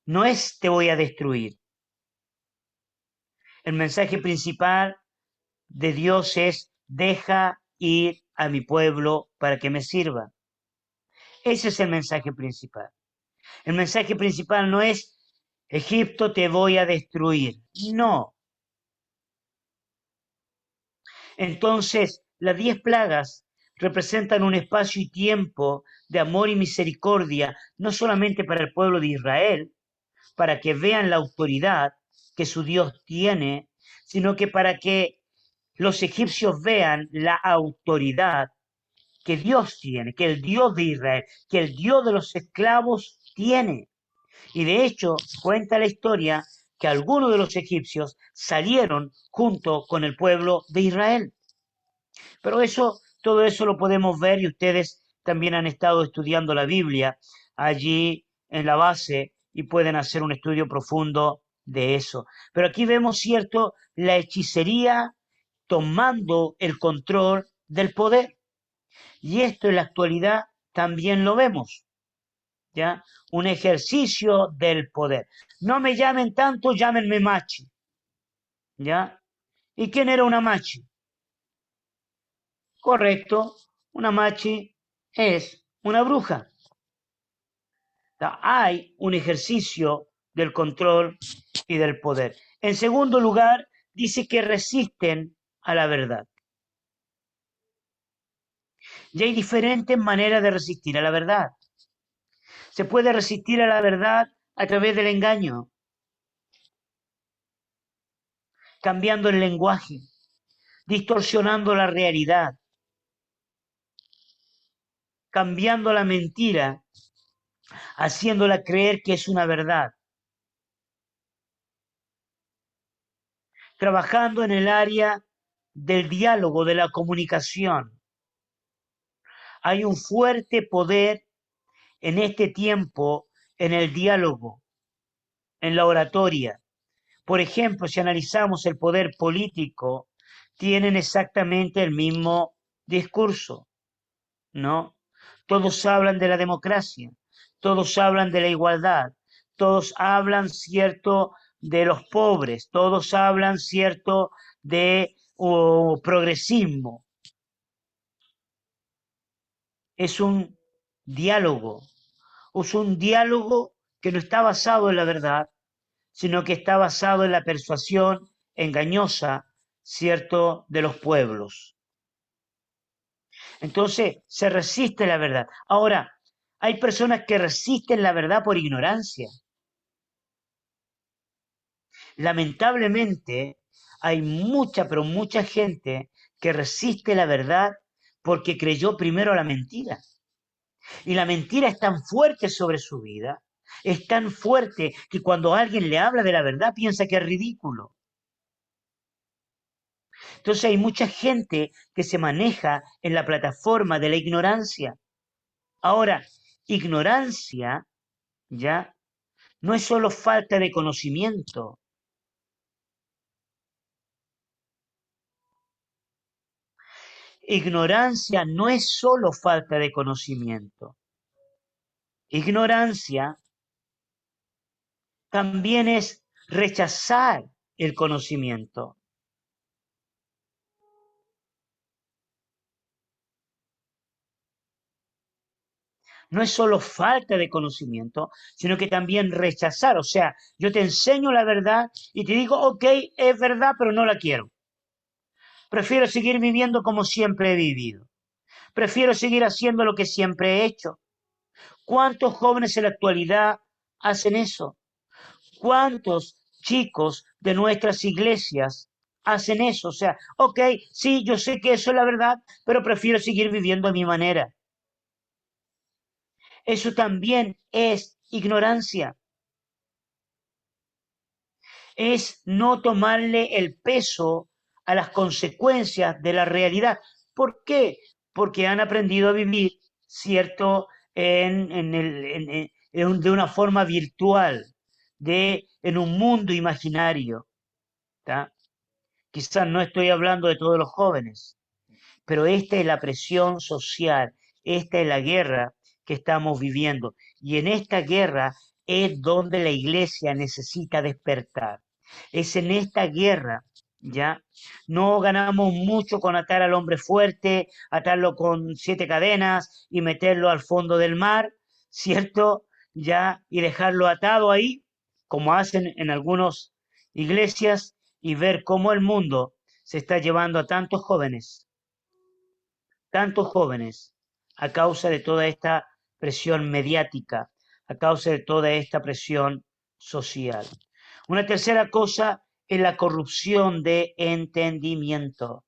no es te voy a destruir. El mensaje principal de Dios es deja ir a mi pueblo para que me sirva. Ese es el mensaje principal. El mensaje principal no es Egipto te voy a destruir. No. Entonces, las 10 plagas representan un espacio y tiempo de amor y misericordia, no solamente para el pueblo de Israel, para que vean la autoridad que su Dios tiene, sino que para que los egipcios vean la autoridad que Dios tiene, que el Dios de Israel, que el Dios de los esclavos tiene. Y de hecho, cuenta la historia que algunos de los egipcios salieron junto con el pueblo de Israel. Pero todo eso lo podemos ver y ustedes también han estado estudiando la Biblia allí en la base y pueden hacer un estudio profundo de eso. Pero aquí vemos, cierto, la hechicería tomando el control del poder. Y esto en la actualidad también lo vemos, ¿ya? Un ejercicio del poder. No me llamen tanto, llámenme machi, ¿ya? ¿Y quién era una machi? Correcto, una machi es una bruja. Hay un ejercicio del control y del poder. En segundo lugar, dice que resisten a la verdad. Y hay diferentes maneras de resistir a la verdad. Se puede resistir a la verdad a través del engaño, cambiando el lenguaje, distorsionando la realidad, cambiando la mentira, haciéndola creer que es una verdad. Trabajando en el área del diálogo, de la comunicación. Hay un fuerte poder en este tiempo en el diálogo, en la oratoria. Por ejemplo, si analizamos el poder político, tienen exactamente el mismo discurso, ¿no? Todos hablan de la democracia, todos hablan de la igualdad, todos hablan, cierto, de los pobres, todos hablan, cierto, de progresismo. Es un diálogo, que no está basado en la verdad, sino que está basado en la persuasión engañosa, cierto, de los pueblos. Entonces, se resiste la verdad. Ahora, hay personas que resisten la verdad por ignorancia. Lamentablemente, hay mucha, pero mucha gente que resiste la verdad porque creyó primero la mentira. Y la mentira es tan fuerte sobre su vida, es tan fuerte que cuando alguien le habla de la verdad piensa que es ridículo. Entonces hay mucha gente que se maneja en la plataforma de la ignorancia. Ahora, ignorancia, ¿ya? No es solo falta de conocimiento. Ignorancia no es solo falta de conocimiento. Ignorancia también es rechazar el conocimiento. No es solo falta de conocimiento, sino que también rechazar. O sea, yo te enseño la verdad y te digo, ok, es verdad, pero no la quiero. Prefiero seguir viviendo como siempre he vivido. Prefiero seguir haciendo lo que siempre he hecho. ¿Cuántos jóvenes en la actualidad hacen eso? ¿Cuántos chicos de nuestras iglesias hacen eso? O sea, ok, sí, yo sé que eso es la verdad, pero prefiero seguir viviendo a mi manera. Eso también es ignorancia. Es no tomarle el peso a las consecuencias de la realidad. ¿Por qué? Porque han aprendido a vivir, ¿cierto?, de una forma virtual, en un mundo imaginario. ¿Tá? Quizás no estoy hablando de todos los jóvenes, pero esta es la presión social, esta es la guerra que estamos viviendo. Y en esta guerra es donde la iglesia necesita despertar. Es en esta guerra, ¿ya? No ganamos mucho con atar al hombre fuerte, atarlo con 7 cadenas y meterlo al fondo del mar, ¿cierto? ¿Ya? Y dejarlo atado ahí, como hacen en algunas iglesias, y ver cómo el mundo se está llevando a tantos jóvenes, a causa de toda esta presión mediática, a causa de toda esta presión social. Una tercera cosa es la corrupción de entendimiento.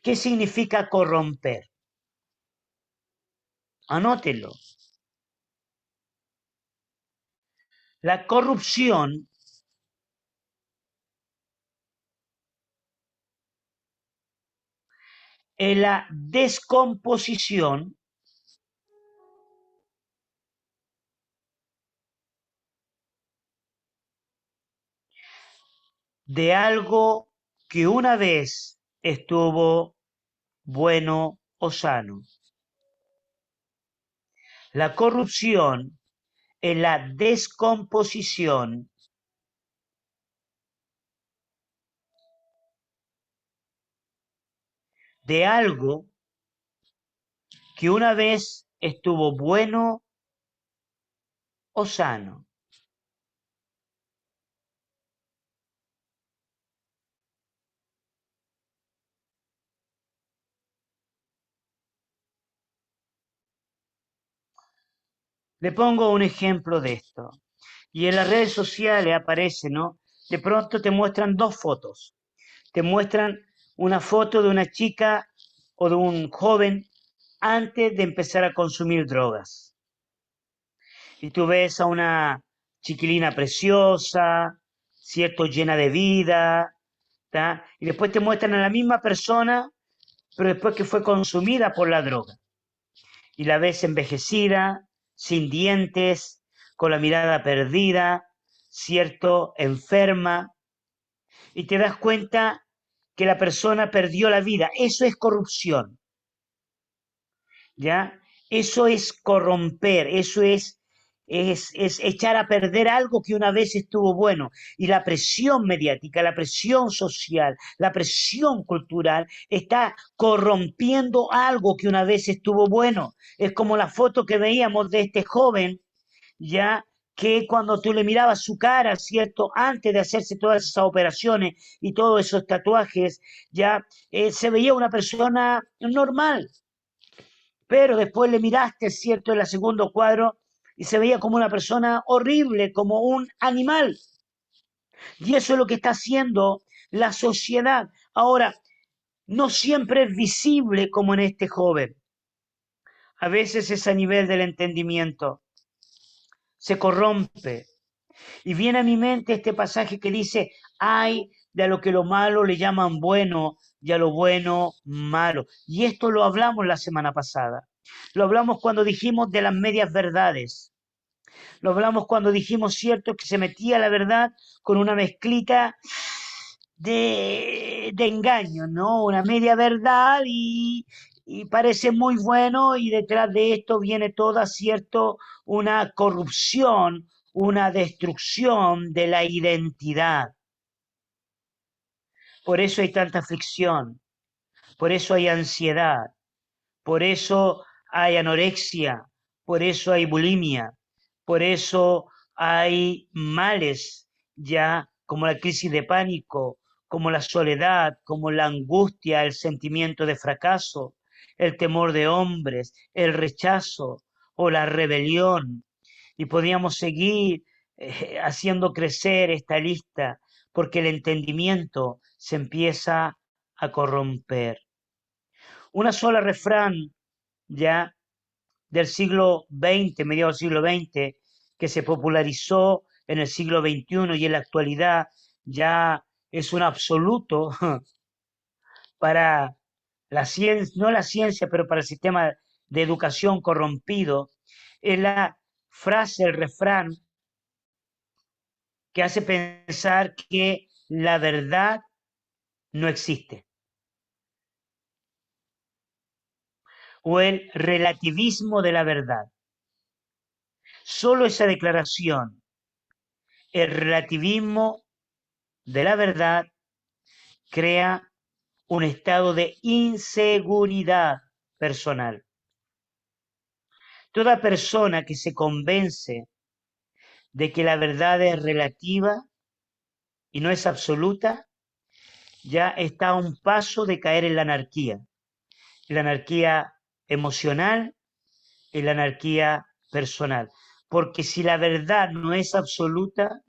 ¿Qué significa corromper? Anótelo. La corrupción es la descomposición de algo que una vez estuvo bueno o sano. La corrupción es la descomposición de algo que una vez estuvo bueno o sano. Le pongo un ejemplo de esto. Y en las redes sociales aparece, ¿no? De pronto te muestran dos fotos. Te muestran una foto de una chica o de un joven antes de empezar a consumir drogas. Y tú ves a una chiquilina preciosa, ¿cierto? Llena de vida, ¿tá? Y después te muestran a la misma persona, pero después que fue consumida por la droga. Y la ves envejecida, sin dientes, con la mirada perdida, ¿cierto? Enferma, y te das cuenta que la persona perdió la vida. Eso es corrupción, ¿ya? Eso es corromper, eso es echar a perder algo que una vez estuvo bueno. Y la presión mediática, la presión social, la presión cultural está corrompiendo algo que una vez estuvo bueno. Es como la foto que veíamos de este joven, ya que cuando tú le mirabas su cara, ¿cierto? Antes de hacerse todas esas operaciones y todos esos tatuajes, ya se veía una persona normal, pero después le miraste, ¿cierto? En el segundo cuadro y se veía como una persona horrible, como un animal. Y eso es lo que está haciendo la sociedad. Ahora, no siempre es visible como en este joven. A veces es a nivel del entendimiento. Se corrompe. Y viene a mi mente este pasaje que dice, ay de a lo que lo malo le llaman bueno y a lo bueno malo. Y esto lo hablamos la semana pasada. Lo hablamos cuando dijimos de las medias verdades. Lo hablamos cuando dijimos, cierto, que se metía la verdad con una mezclita de engaño, ¿no? Una media verdad y parece muy bueno y detrás de esto viene toda, cierto, una corrupción, una destrucción de la identidad. Por eso hay tanta aflicción, por eso hay ansiedad, por eso hay anorexia, por eso hay bulimia, por eso hay males ya como la crisis de pánico, como la soledad, como la angustia, el sentimiento de fracaso, el temor de hombres, el rechazo o la rebelión. Y podríamos seguir haciendo crecer esta lista porque el entendimiento se empieza a corromper. Una sola refrán ya del siglo XX, mediados del siglo XX, que se popularizó en el siglo XXI y en la actualidad ya es un absoluto para la ciencia, no la ciencia, pero para el sistema de educación corrompido, es la frase, el refrán que hace pensar que la verdad no existe. O el relativismo de la verdad. Solo esa declaración, el relativismo de la verdad, crea un estado de inseguridad personal. Toda persona que se convence de que la verdad es relativa y no es absoluta, ya está a un paso de caer en la anarquía emocional, en la anarquía personal. Porque si la verdad no es absoluta,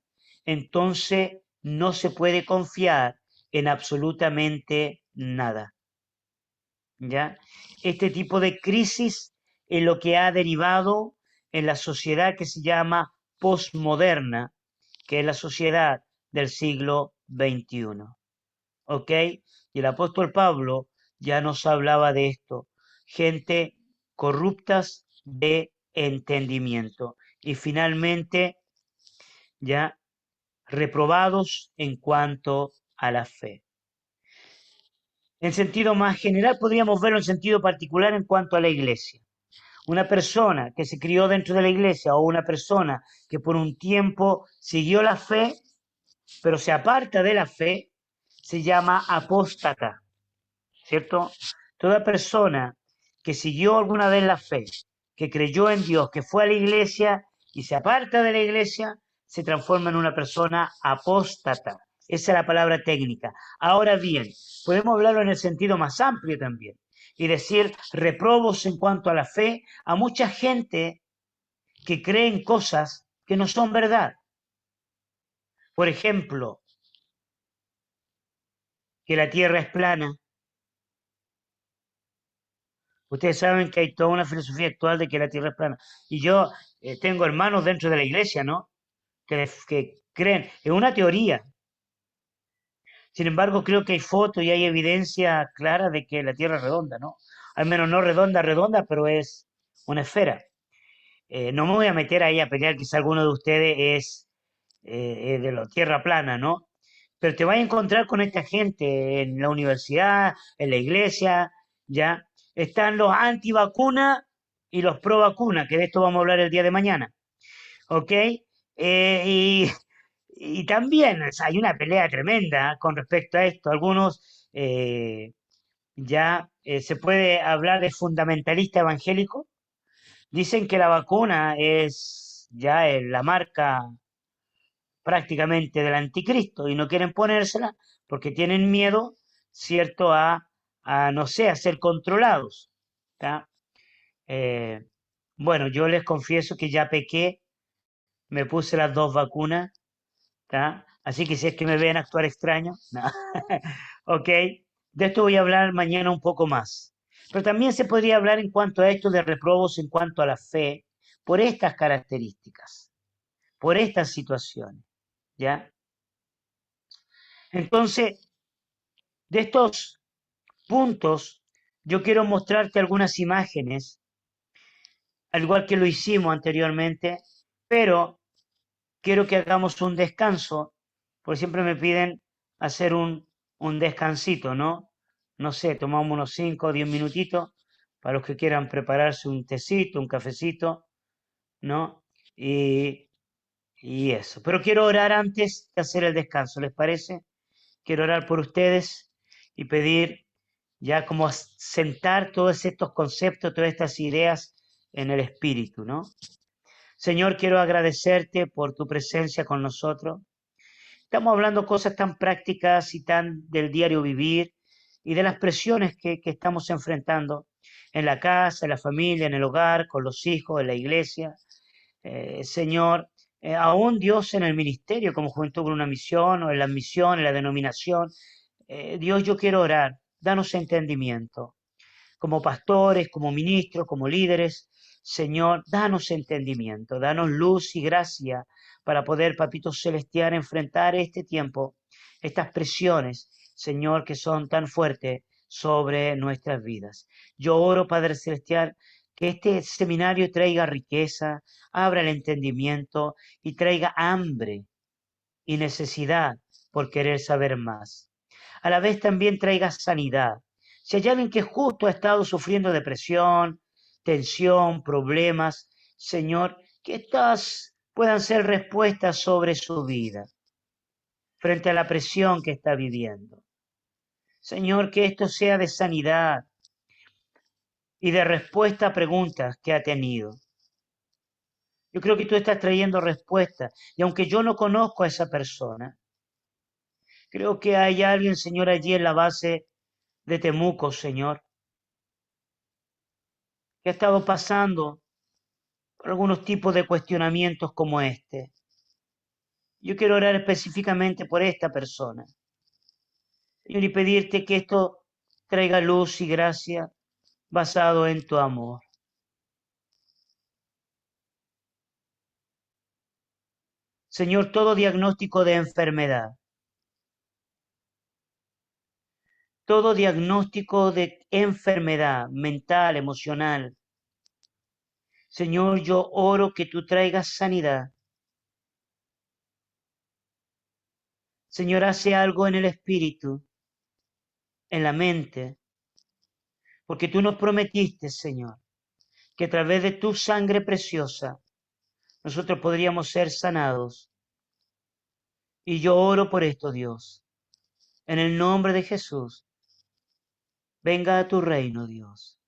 entonces no se puede confiar en absolutamente nada. ¿Ya? Este tipo de crisis es lo que ha derivado en la sociedad que se llama posmoderna, que es la sociedad del siglo XXI. ¿Ok? Y el apóstol Pablo ya nos hablaba de esto. Gente corruptas de entendimiento. Y finalmente, ya reprobados en cuanto a la fe. En sentido más general, podríamos verlo en sentido particular en cuanto a la iglesia. Una persona que se crió dentro de la iglesia o una persona que por un tiempo siguió la fe, pero se aparta de la fe, se llama apóstata, ¿cierto? Toda persona que siguió alguna vez la fe, que creyó en Dios, que fue a la iglesia y se aparta de la iglesia, se transforma en una persona apóstata. Esa es la palabra técnica. Ahora bien, podemos hablarlo en el sentido más amplio también y decir reprobos en cuanto a la fe a mucha gente que cree en cosas que no son verdad. Por ejemplo, que la tierra es plana. Ustedes saben que hay toda una filosofía actual de que la tierra es plana. Y yo tengo hermanos dentro de la iglesia, ¿no? Que creen, es una teoría. Sin embargo, creo que hay fotos y hay evidencia clara de que la tierra es redonda, ¿no? Al menos no redonda, redonda, pero es una esfera. No me voy a meter ahí a pelear, quizá alguno de ustedes es de la tierra plana, ¿no? Pero te vas a encontrar con esta gente en la universidad, en la iglesia, ¿ya? Están los antivacunas y los pro vacunas, que de esto vamos a hablar el día de mañana, ¿ok? Y también o sea, hay una pelea tremenda con respecto a esto. Algunos ya se puede hablar de fundamentalista evangélico. Dicen que la vacuna es ya la marca prácticamente del anticristo y no quieren ponérsela porque tienen miedo, ¿cierto?, no sé, a ser controlados. ¿Tá? Bueno, yo les confieso que ya pequé, me puse las 2 vacunas, ¿tá? Así que si es que me ven actuar extraño, no. Ok, de esto voy a hablar mañana un poco más. Pero también se podría hablar en cuanto a esto de reprobos en cuanto a la fe, por estas características, por estas situaciones, ¿ya? Entonces, de estos puntos, yo quiero mostrarte algunas imágenes, al igual que lo hicimos anteriormente, pero quiero que hagamos un descanso, porque siempre me piden hacer un descansito, ¿no? No sé, tomamos unos 5 o 10 minutitos para los que quieran prepararse un tecito, un cafecito, ¿no? Y eso. Pero quiero orar antes de hacer el descanso, ¿les parece? Quiero orar por ustedes y pedir ya como sentar todos estos conceptos, todas estas ideas en el espíritu, ¿no? Señor, quiero agradecerte por tu presencia con nosotros. Estamos hablando cosas tan prácticas y tan del diario vivir y de las presiones que estamos enfrentando en la casa, en la familia, en el hogar, con los hijos, en la iglesia. Señor, aún Dios en el ministerio, como Juventud con una Misión, o en la misión, en la denominación. Dios, yo quiero orar, danos entendimiento. Como pastores, como ministros, como líderes, Señor, danos entendimiento, danos luz y gracia para poder, Papito Celestial, enfrentar este tiempo, estas presiones, Señor, que son tan fuertes sobre nuestras vidas. Yo oro, Padre Celestial, que este seminario traiga riqueza, abra el entendimiento y traiga hambre y necesidad por querer saber más. A la vez también traiga sanidad. Si hay alguien que justo ha estado sufriendo depresión, tensión, problemas, Señor, que estas puedan ser respuestas sobre su vida frente a la presión que está viviendo. Señor, que esto sea de sanidad y de respuesta a preguntas que ha tenido. Yo creo que tú estás trayendo respuestas y aunque yo no conozco a esa persona, creo que hay alguien, Señor, allí en la base de Temuco, Señor, que ha estado pasando por algunos tipos de cuestionamientos como este. Yo quiero orar específicamente por esta persona, Señor, y pedirte que esto traiga luz y gracia basado en tu amor. Señor, todo diagnóstico de enfermedad, todo diagnóstico de enfermedad mental, emocional, Señor, yo oro que tú traigas sanidad. Señor, hace algo en el espíritu, en la mente, porque tú nos prometiste, Señor, que a través de tu sangre preciosa nosotros podríamos ser sanados. Y yo oro por esto, Dios, en el nombre de Jesús. Venga a tu reino, Dios.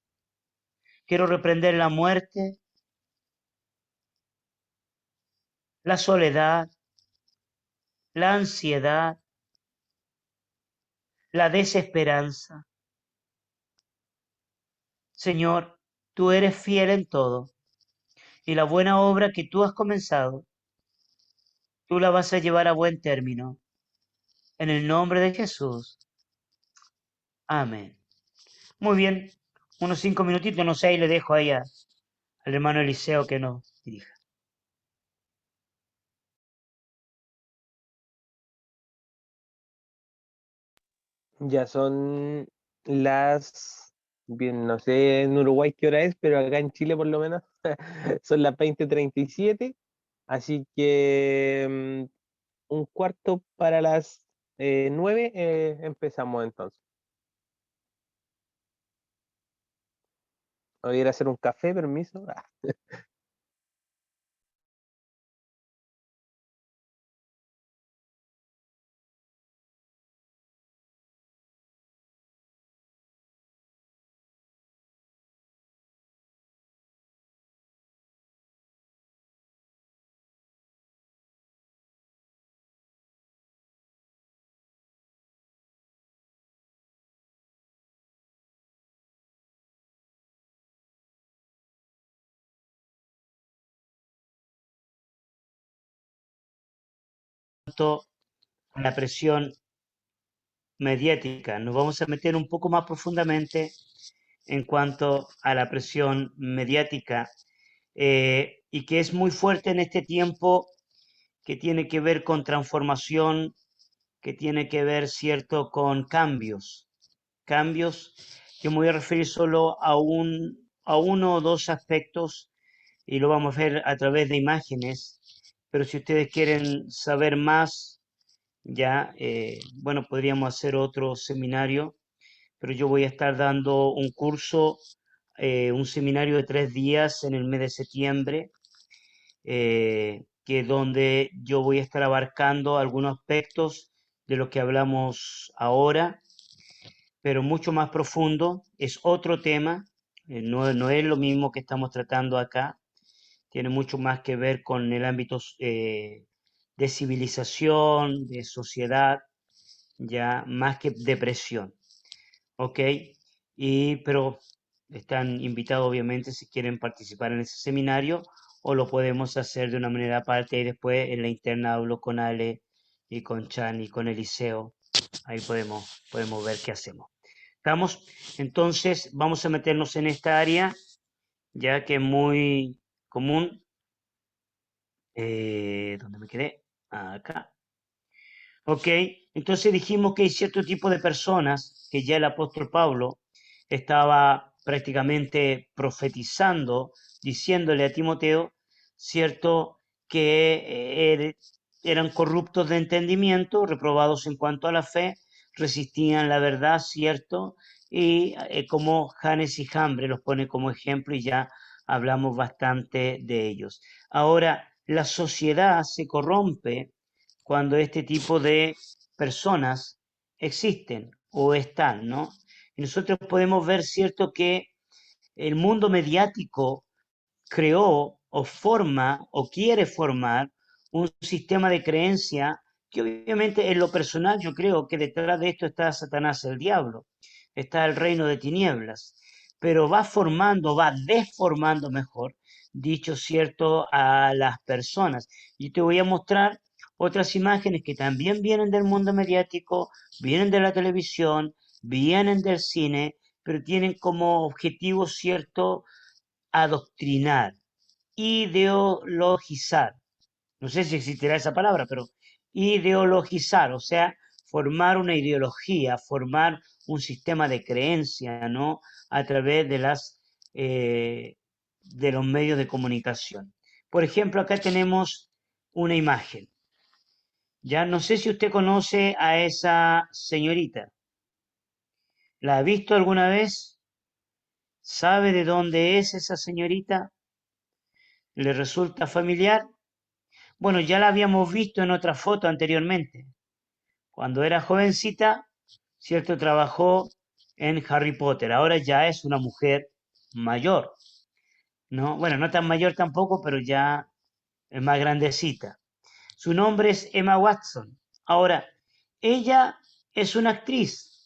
Quiero reprender la muerte, la soledad, la ansiedad, la desesperanza. Señor, tú eres fiel en todo y la buena obra que tú has comenzado, tú la vas a llevar a buen término. En el nombre de Jesús. Amén. Muy bien, unos 5 minutitos, no sé, y le dejo ahí al hermano Eliseo que nos dirija. Ya son bien, no sé en Uruguay qué hora es, pero acá en Chile por lo menos son las 20:37, así que un cuarto para las 9 empezamos entonces. Voy a ir a hacer un café, permiso. A la presión mediática. Nos vamos a meter un poco más profundamente en cuanto a la presión mediática y que es muy fuerte en este tiempo, que tiene que ver con transformación, que tiene que ver, cierto, con cambios. Cambios, yo me voy a referir solo a uno o dos aspectos y lo vamos a ver a través de imágenes, pero si ustedes quieren saber más, ya, bueno, podríamos hacer otro seminario, pero yo voy a estar dando un curso, un seminario de 3 días en el mes de septiembre, que donde yo voy a estar abarcando algunos aspectos de lo que hablamos ahora, pero mucho más profundo, es otro tema, no es lo mismo que estamos tratando acá, tiene mucho más que ver con el ámbito de civilización, de sociedad, ya más que depresión, ¿ok? Pero están invitados obviamente si quieren participar en ese seminario o lo podemos hacer de una manera aparte y después en la interna hablo con Ale y con Chan y con Eliseo. Ahí podemos ver qué hacemos. ¿Estamos? Entonces vamos a meternos en esta área ya que es muy común. ¿Dónde me quedé? Acá. Ok, entonces dijimos que hay cierto tipo de personas que ya el apóstol Pablo estaba prácticamente profetizando, diciéndole a Timoteo, cierto, que eran corruptos de entendimiento, reprobados en cuanto a la fe, resistían la verdad, cierto, y como Janes y Jambre los pone como ejemplo y ya hablamos bastante de ellos. Ahora, la sociedad se corrompe cuando este tipo de personas existen o están, ¿no? Y nosotros podemos ver, cierto, que el mundo mediático creó o forma o quiere formar un sistema de creencia que obviamente en lo personal yo creo que detrás de esto está Satanás, el diablo, está el reino de tinieblas, pero va formando, va deformando mejor, dicho cierto, a las personas. Y te voy a mostrar otras imágenes que también vienen del mundo mediático, vienen de la televisión, vienen del cine, pero tienen como objetivo cierto adoctrinar, ideologizar. No sé si existirá esa palabra, pero ideologizar, o sea, formar una ideología, formar un sistema de creencia, ¿no? A través de los medios de comunicación. Por ejemplo, acá tenemos una imagen. Ya no sé si usted conoce a esa señorita. ¿La ha visto alguna vez? ¿Sabe de dónde es esa señorita? ¿Le resulta familiar? Bueno, ya la habíamos visto en otra foto anteriormente. Cuando era jovencita, cierto, trabajó en Harry Potter. Ahora ya es una mujer mayor, ¿no? Bueno, no tan mayor tampoco, pero ya es más grandecita. Su nombre es Emma Watson. Ahora, ella es una actriz,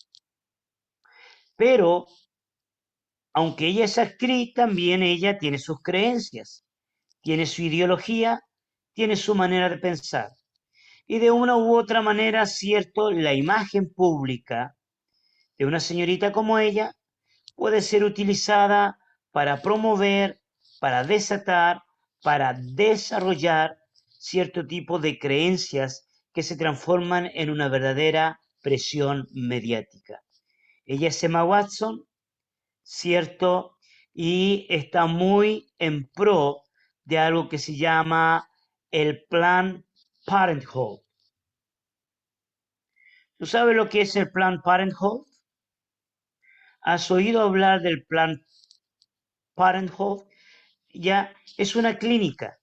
pero aunque ella es actriz, también ella tiene sus creencias, tiene su ideología, tiene su manera de pensar. Y de una u otra manera, cierto, la imagen pública de una señorita como ella puede ser utilizada para promover, para desatar, para desarrollar cierto tipo de creencias que se transforman en una verdadera presión mediática. Ella es Emma Watson, cierto, y está muy en pro de algo que se llama el Plan Parenthood. ¿Tú sabes lo que es el Plan Parenthood? ¿Has oído hablar del Plan Parenthood? Ya es una clínica,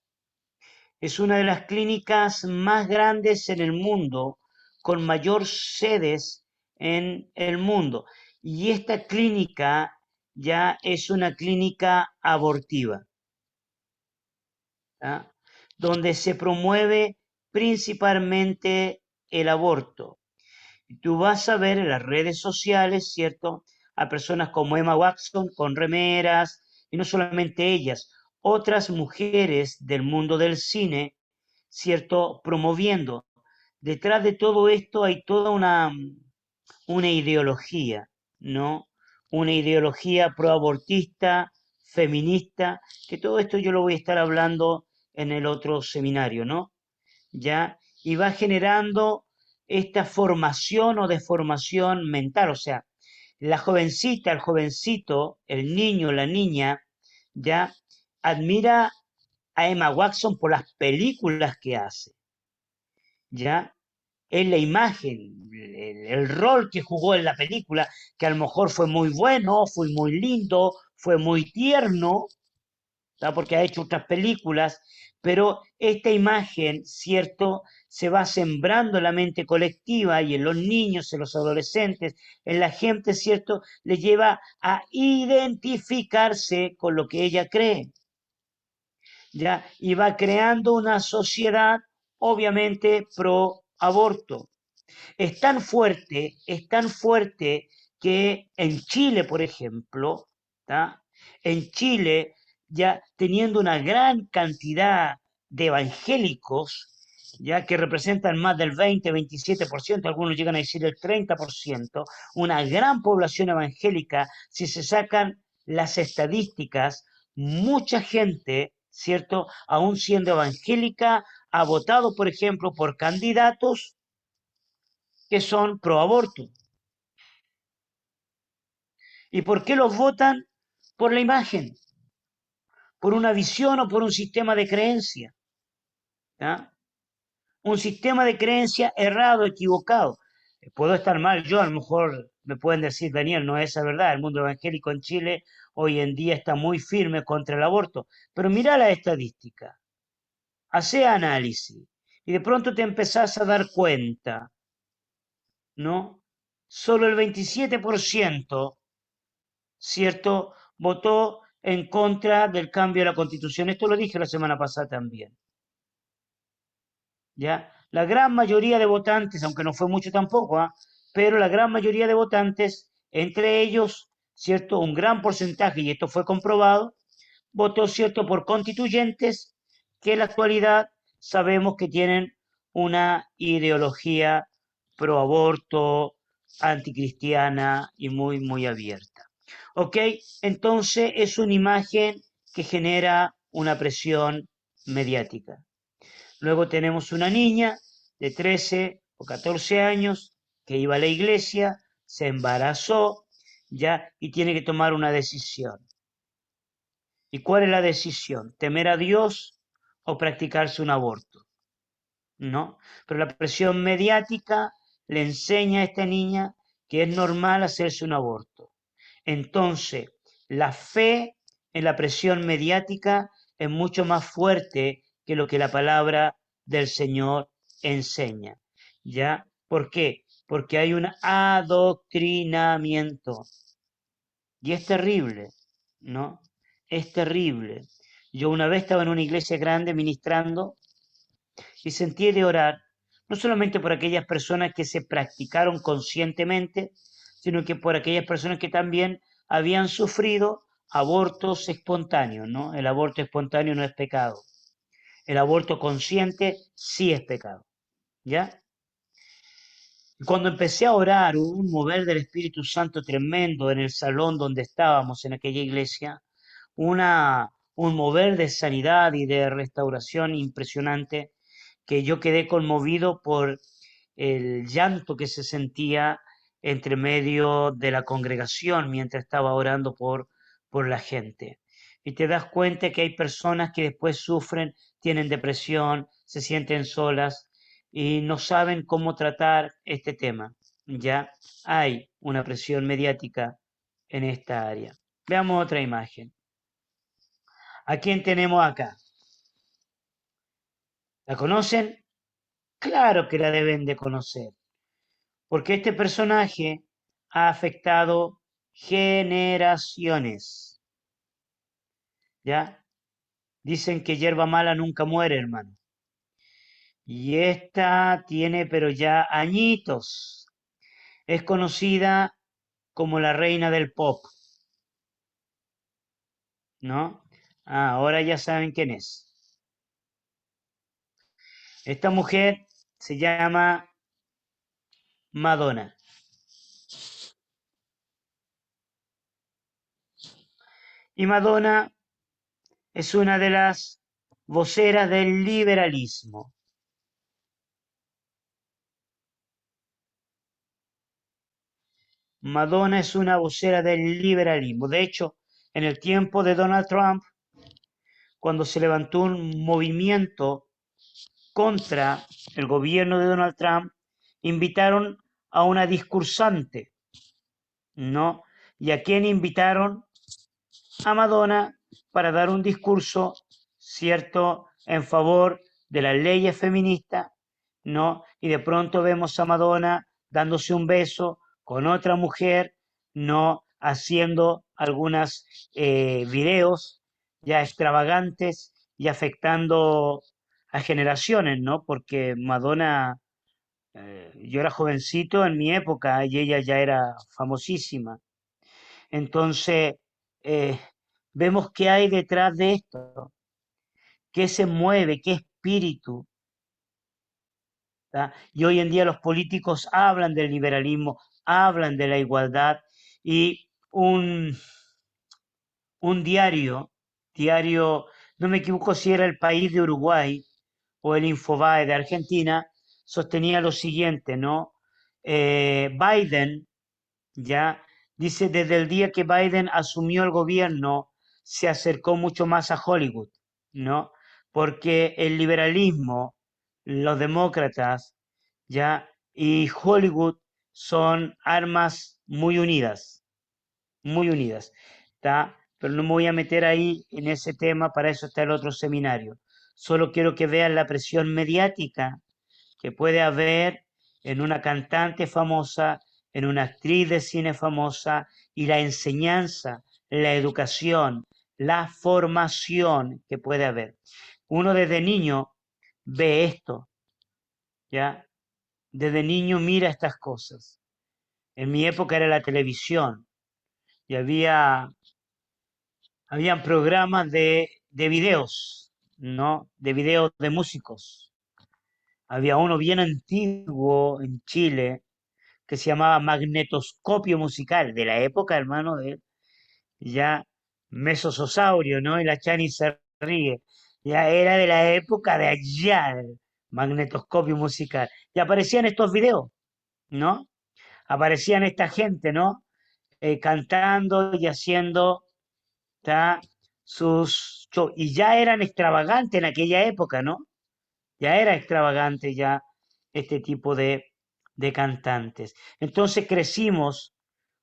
es una de las clínicas más grandes en el mundo, con mayor sedes en el mundo. Y esta clínica ya es una clínica abortiva, ¿ah? Donde se promueve principalmente el aborto. Tú vas a ver en las redes sociales, ¿cierto? A personas como Emma Watson con remeras, y no solamente ellas, otras mujeres del mundo del cine, ¿cierto? Promoviendo. Detrás de todo esto hay toda una ideología, ¿no? Una ideología proabortista, feminista, que todo esto yo lo voy a estar hablando en el otro seminario, ¿no? ¿Ya? Y va generando esta formación o deformación mental, o sea, la jovencita, el jovencito, el niño, la niña, ya admira a Emma Watson por las películas que hace, ya es la imagen, el rol que jugó en la película, que a lo mejor fue muy bueno, fue muy lindo, fue muy tierno, ¿tá? Porque ha hecho otras películas, pero esta imagen, ¿cierto?, se va sembrando en la mente colectiva y en los niños, en los adolescentes, en la gente, ¿cierto?, le lleva a identificarse con lo que ella cree, ¿ya? Y va creando una sociedad obviamente pro aborto. Es tan fuerte que en Chile, por ejemplo, ¿tá? En Chile, ya teniendo una gran cantidad de evangélicos, ya que representan más del 20-27%, algunos llegan a decir el 30%, una gran población evangélica, si se sacan las estadísticas, mucha gente, ¿cierto? Aún siendo evangélica, ha votado, por ejemplo, por candidatos que son pro aborto. ¿Y por qué los votan? Por la imagen, por una visión o por un sistema de creencia. ¿Ya? Un sistema de creencia errado, equivocado. Puedo estar mal yo, a lo mejor me pueden decir, Daniel, no es esa verdad. El mundo evangélico en Chile hoy en día está muy firme contra el aborto. Pero mira la estadística, hace análisis y de pronto te empezás a dar cuenta, ¿no? Solo el 27%, ¿cierto?, votó en contra del cambio de la Constitución. Esto lo dije la semana pasada también. ¿Ya? La gran mayoría de votantes, aunque no fue mucho tampoco, ¿ah? Pero la gran mayoría de votantes, entre ellos, ¿cierto?, un gran porcentaje, y esto fue comprobado, votó, ¿cierto?, por constituyentes que en la actualidad sabemos que tienen una ideología pro aborto, anticristiana y muy, muy abierta. ¿Ok? Entonces es una imagen que genera una presión mediática. Luego tenemos una niña de 13 o 14 años que iba a la iglesia, se embarazó, ya, y tiene que tomar una decisión. ¿Y cuál es la decisión? ¿Temer a Dios o practicarse un aborto? No, pero la presión mediática le enseña a esta niña que es normal hacerse un aborto. Entonces, la fe en la presión mediática es mucho más fuerte que lo que la palabra del Señor enseña. ¿Ya? ¿Por qué? Porque hay un adoctrinamiento. Y es terrible, ¿no? Es terrible. Yo una vez estaba en una iglesia grande ministrando y sentí de orar, no solamente por aquellas personas que se practicaron conscientemente, sino que por aquellas personas que también habían sufrido abortos espontáneos, ¿no? El aborto espontáneo no es pecado. El aborto consciente sí es pecado, ¿ya? Cuando empecé a orar, hubo un mover del Espíritu Santo tremendo en el salón donde estábamos, en aquella iglesia, un mover de sanidad y de restauración impresionante, que yo quedé conmovido por el llanto que se sentía entre medio de la congregación mientras estaba orando por la gente. Y te das cuenta que hay personas que después sufren, tienen depresión, se sienten solas y no saben cómo tratar este tema. Ya hay una presión mediática en esta área. Veamos otra imagen. ¿A quién tenemos acá? ¿La conocen? Claro que la deben de conocer, porque este personaje ha afectado generaciones. ¿Ya? Dicen que hierba mala nunca muere, hermano. Y esta tiene pero ya añitos. Es conocida como la reina del pop, ¿no? Ahora ya saben quién es. Esta mujer se llama Madonna. Y Madonna es una de las voceras del liberalismo. Madonna es una vocera del liberalismo. De hecho, en el tiempo de Donald Trump, cuando se levantó un movimiento contra el gobierno de Donald Trump, invitaron a una discursante, ¿no? ¿Y a quién invitaron? A Madonna para dar un discurso, ¿cierto?, en favor de las leyes feministas, ¿no? Y de pronto vemos a Madonna dándose un beso con otra mujer, ¿no?, haciendo algunos videos ya extravagantes y afectando a generaciones, ¿no? Porque Madonna, yo era jovencito en mi época y ella ya era famosísima. Entonces, eh, vemos qué hay detrás de esto, qué se mueve, qué espíritu. ¿Tá? Y hoy en día los políticos hablan del liberalismo, hablan de la igualdad y un diario, no me equivoco si era El País de Uruguay o el Infobae de Argentina, sostenía lo siguiente, ¿no? Biden ya dice, desde el día que Biden asumió el gobierno, se acercó mucho más a Hollywood, ¿no? Porque el liberalismo, los demócratas, ya, y Hollywood son armas muy unidas, ¿tá? Pero no me voy a meter ahí en ese tema, para eso está el otro seminario. Solo quiero que vean la presión mediática que puede haber en una cantante famosa, en una actriz de cine famosa, y la enseñanza, la educación, la formación que puede haber. Uno desde niño ve esto, ¿ya? Desde niño mira estas cosas. En mi época era la televisión y habían programas de videos, ¿no? De videos de músicos. Había uno bien antiguo en Chile que se llamaba Magnetoscopio Musical, de la época, hermano, de ya Mesososaurio, ¿no? Y la Chani se ríe. Ya era de la época de allá, el Magnetoscopio Musical. Y aparecían estos videos, ¿no? Aparecían esta gente, ¿no? Cantando y haciendo, ¿tá? Sus shows. Y ya eran extravagantes en aquella época, ¿no? Ya era extravagante ya este tipo de cantantes. Entonces crecimos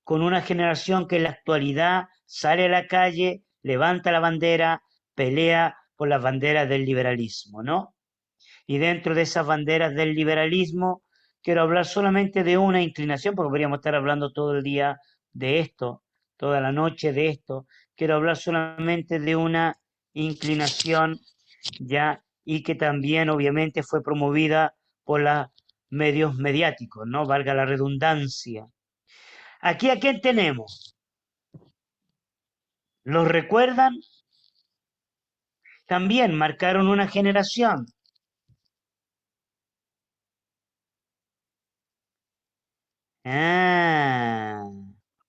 con una generación que en la actualidad sale a la calle, levanta la bandera, pelea por las banderas del liberalismo, ¿no? Y dentro de esas banderas del liberalismo, quiero hablar solamente de una inclinación, porque podríamos estar hablando todo el día de esto, toda la noche de esto. Quiero hablar solamente de una inclinación ya, y que también obviamente fue promovida por los medios mediáticos, ¿no? Valga la redundancia. Aquí, ¿a quién tenemos? ¿Los recuerdan? También marcaron una generación. Ah,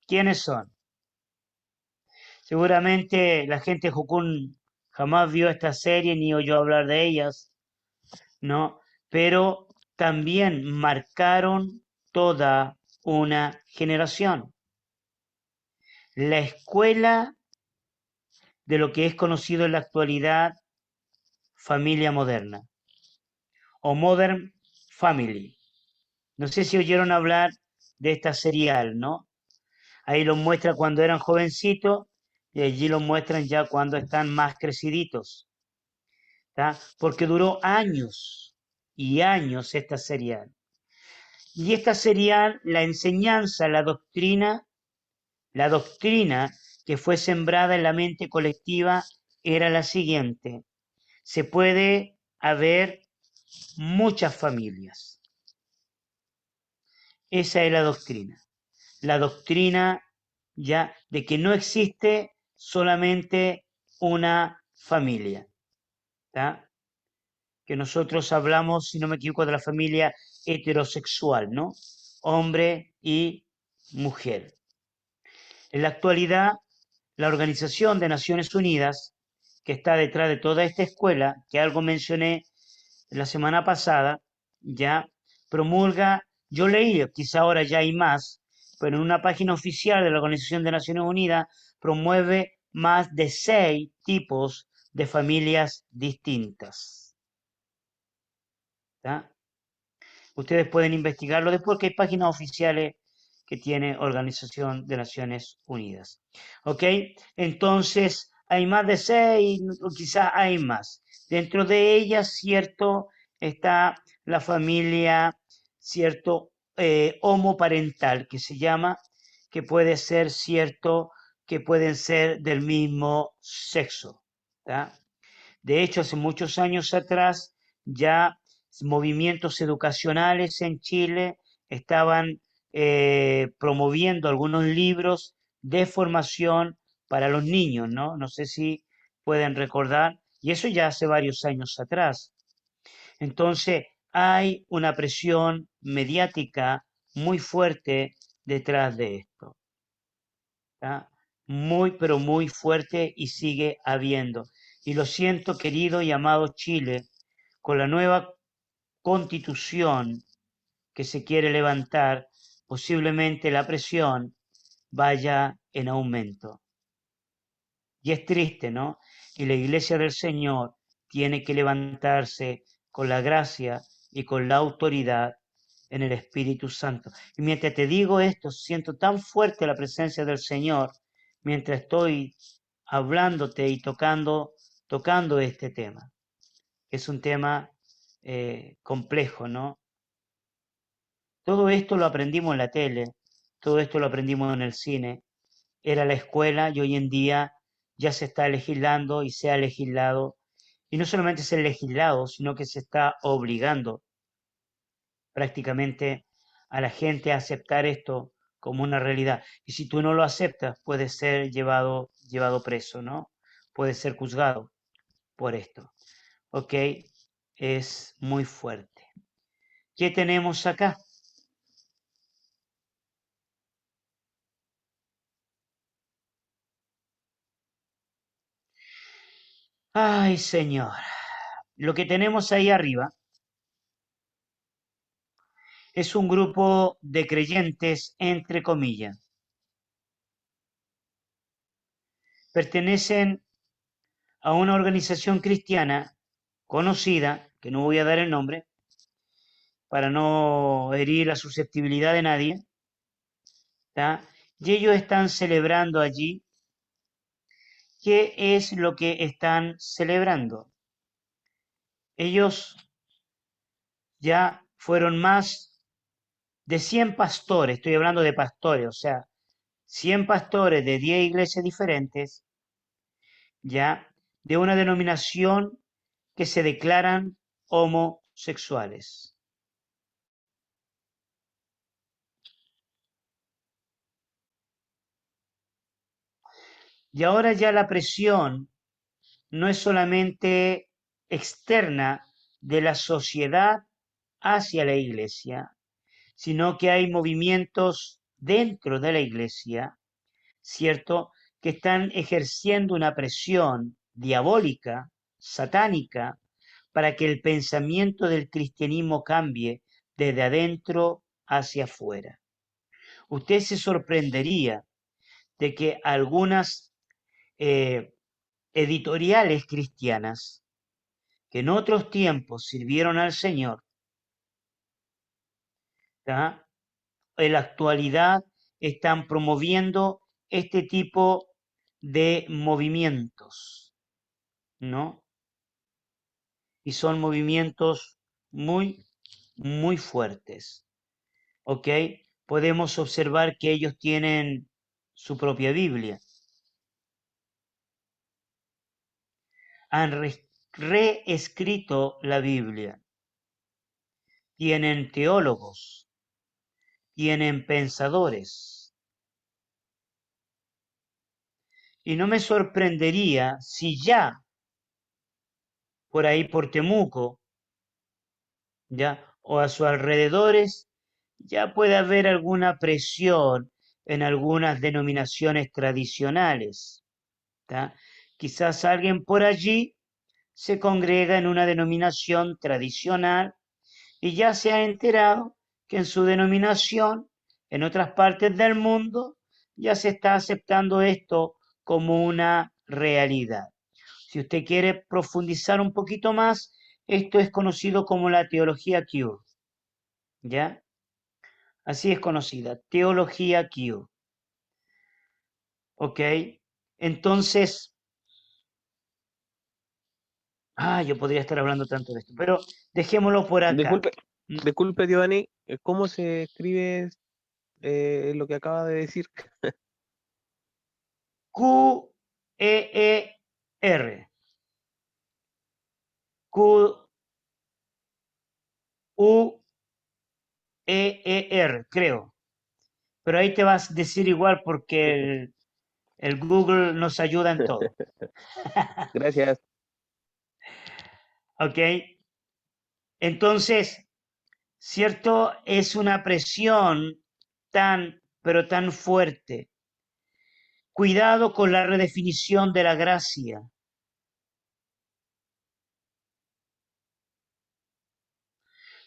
¿quiénes son? Seguramente la gente de Jukun jamás vio esta serie ni oyó hablar de ellas, ¿no? Pero también marcaron toda una generación. La escuela de lo que es conocido en la actualidad familia moderna o Modern Family. No sé si oyeron hablar de esta serial, ¿no? Ahí los muestra cuando eran jovencitos y allí los muestran ya cuando están más creciditos, ¿tá? Porque duró años y años esta serial. Y esta serial, la enseñanza, la doctrina que fue sembrada en la mente colectiva era la siguiente: se puede haber muchas familias. Esa es la doctrina. La doctrina ya de que no existe solamente una familia. ¿Tá? Que nosotros hablamos, si no me equivoco, de la familia heterosexual, ¿no? Hombre y mujer. En la actualidad, la Organización de Naciones Unidas, que está detrás de toda esta escuela, que algo mencioné la semana pasada, ya promulga, yo leí, quizá ahora ya hay más, pero en una página oficial de la Organización de Naciones Unidas promueve más de 6 tipos de familias distintas. ¿Tá? Ustedes pueden investigarlo después, que hay páginas oficiales que tiene Organización de Naciones Unidas. ¿Ok? Entonces, hay más de 6, o quizá hay más. Dentro de ellas, cierto, está la familia, cierto, homoparental, que se llama, que puede ser cierto, que pueden ser del mismo sexo. ¿Tá? De hecho, hace muchos años atrás ya movimientos educacionales en Chile estaban promoviendo algunos libros de formación para los niños, ¿no? No sé si pueden recordar, y eso ya hace varios años atrás. Entonces, hay una presión mediática muy fuerte detrás de esto. ¿Tá? Muy, pero muy fuerte y sigue habiendo. Y lo siento, querido y amado Chile, con la nueva constitución que se quiere levantar, posiblemente la presión vaya en aumento. Y es triste, ¿no? Y la iglesia del Señor tiene que levantarse con la gracia y con la autoridad en el Espíritu Santo. Y mientras te digo esto, siento tan fuerte la presencia del Señor mientras estoy hablándote y tocando este tema. Es un tema complejo, ¿no? Todo esto lo aprendimos en la tele, todo esto lo aprendimos en el cine, era la escuela y hoy en día ya se está legislando y se ha legislado, y no solamente se ha legislado, sino que se está obligando prácticamente a la gente a aceptar esto como una realidad. Y si tú no lo aceptas, puedes ser llevado preso, ¿no? Puedes ser juzgado por esto. ¿Ok? Es muy fuerte. ¿Qué tenemos acá? Ay, Señor. Lo que tenemos ahí arriba es un grupo de creyentes, entre comillas. Pertenecen a una organización cristiana conocida, que no voy a dar el nombre, para no herir la susceptibilidad de nadie, ¿tá? Y ellos están celebrando allí. ¿Qué es lo que están celebrando? Ellos ya fueron más de 100 pastores, estoy hablando de pastores, o sea, 100 pastores de 10 iglesias diferentes, ya de una denominación que se declaran homosexuales. Y ahora ya la presión no es solamente externa de la sociedad hacia la iglesia, sino que hay movimientos dentro de la iglesia, ¿cierto?, que están ejerciendo una presión diabólica, satánica, para que el pensamiento del cristianismo cambie desde adentro hacia afuera. Usted se sorprendería de que algunas editoriales cristianas que en otros tiempos sirvieron al Señor, ¿tá?, en la actualidad están promoviendo este tipo de movimientos, ¿no? Y son movimientos muy, muy fuertes, ¿ok? Podemos observar que ellos tienen su propia Biblia. Han reescrito la Biblia. Tienen teólogos, tienen pensadores. Y no me sorprendería si ya por ahí por Temuco, ya, o a sus alrededores, ya puede haber alguna presión en algunas denominaciones tradicionales, ¿tá? Quizás alguien por allí se congrega en una denominación tradicional y ya se ha enterado que en su denominación, en otras partes del mundo, ya se está aceptando esto como una realidad. Si usted quiere profundizar un poquito más, esto es conocido como la teología Q, ¿ya? Así es conocida, teología Q, ¿ok? Entonces, yo podría estar hablando tanto de esto, pero dejémoslo por acá. Disculpe, tío Dani, ¿cómo se escribe lo que acaba de decir? Q-E-E-R. Q creo. Pero ahí te vas a decir igual porque el Google nos ayuda en todo. Gracias. ¿Ok? Entonces, ¿cierto? Es una presión tan, pero tan fuerte. Cuidado con la redefinición de la gracia.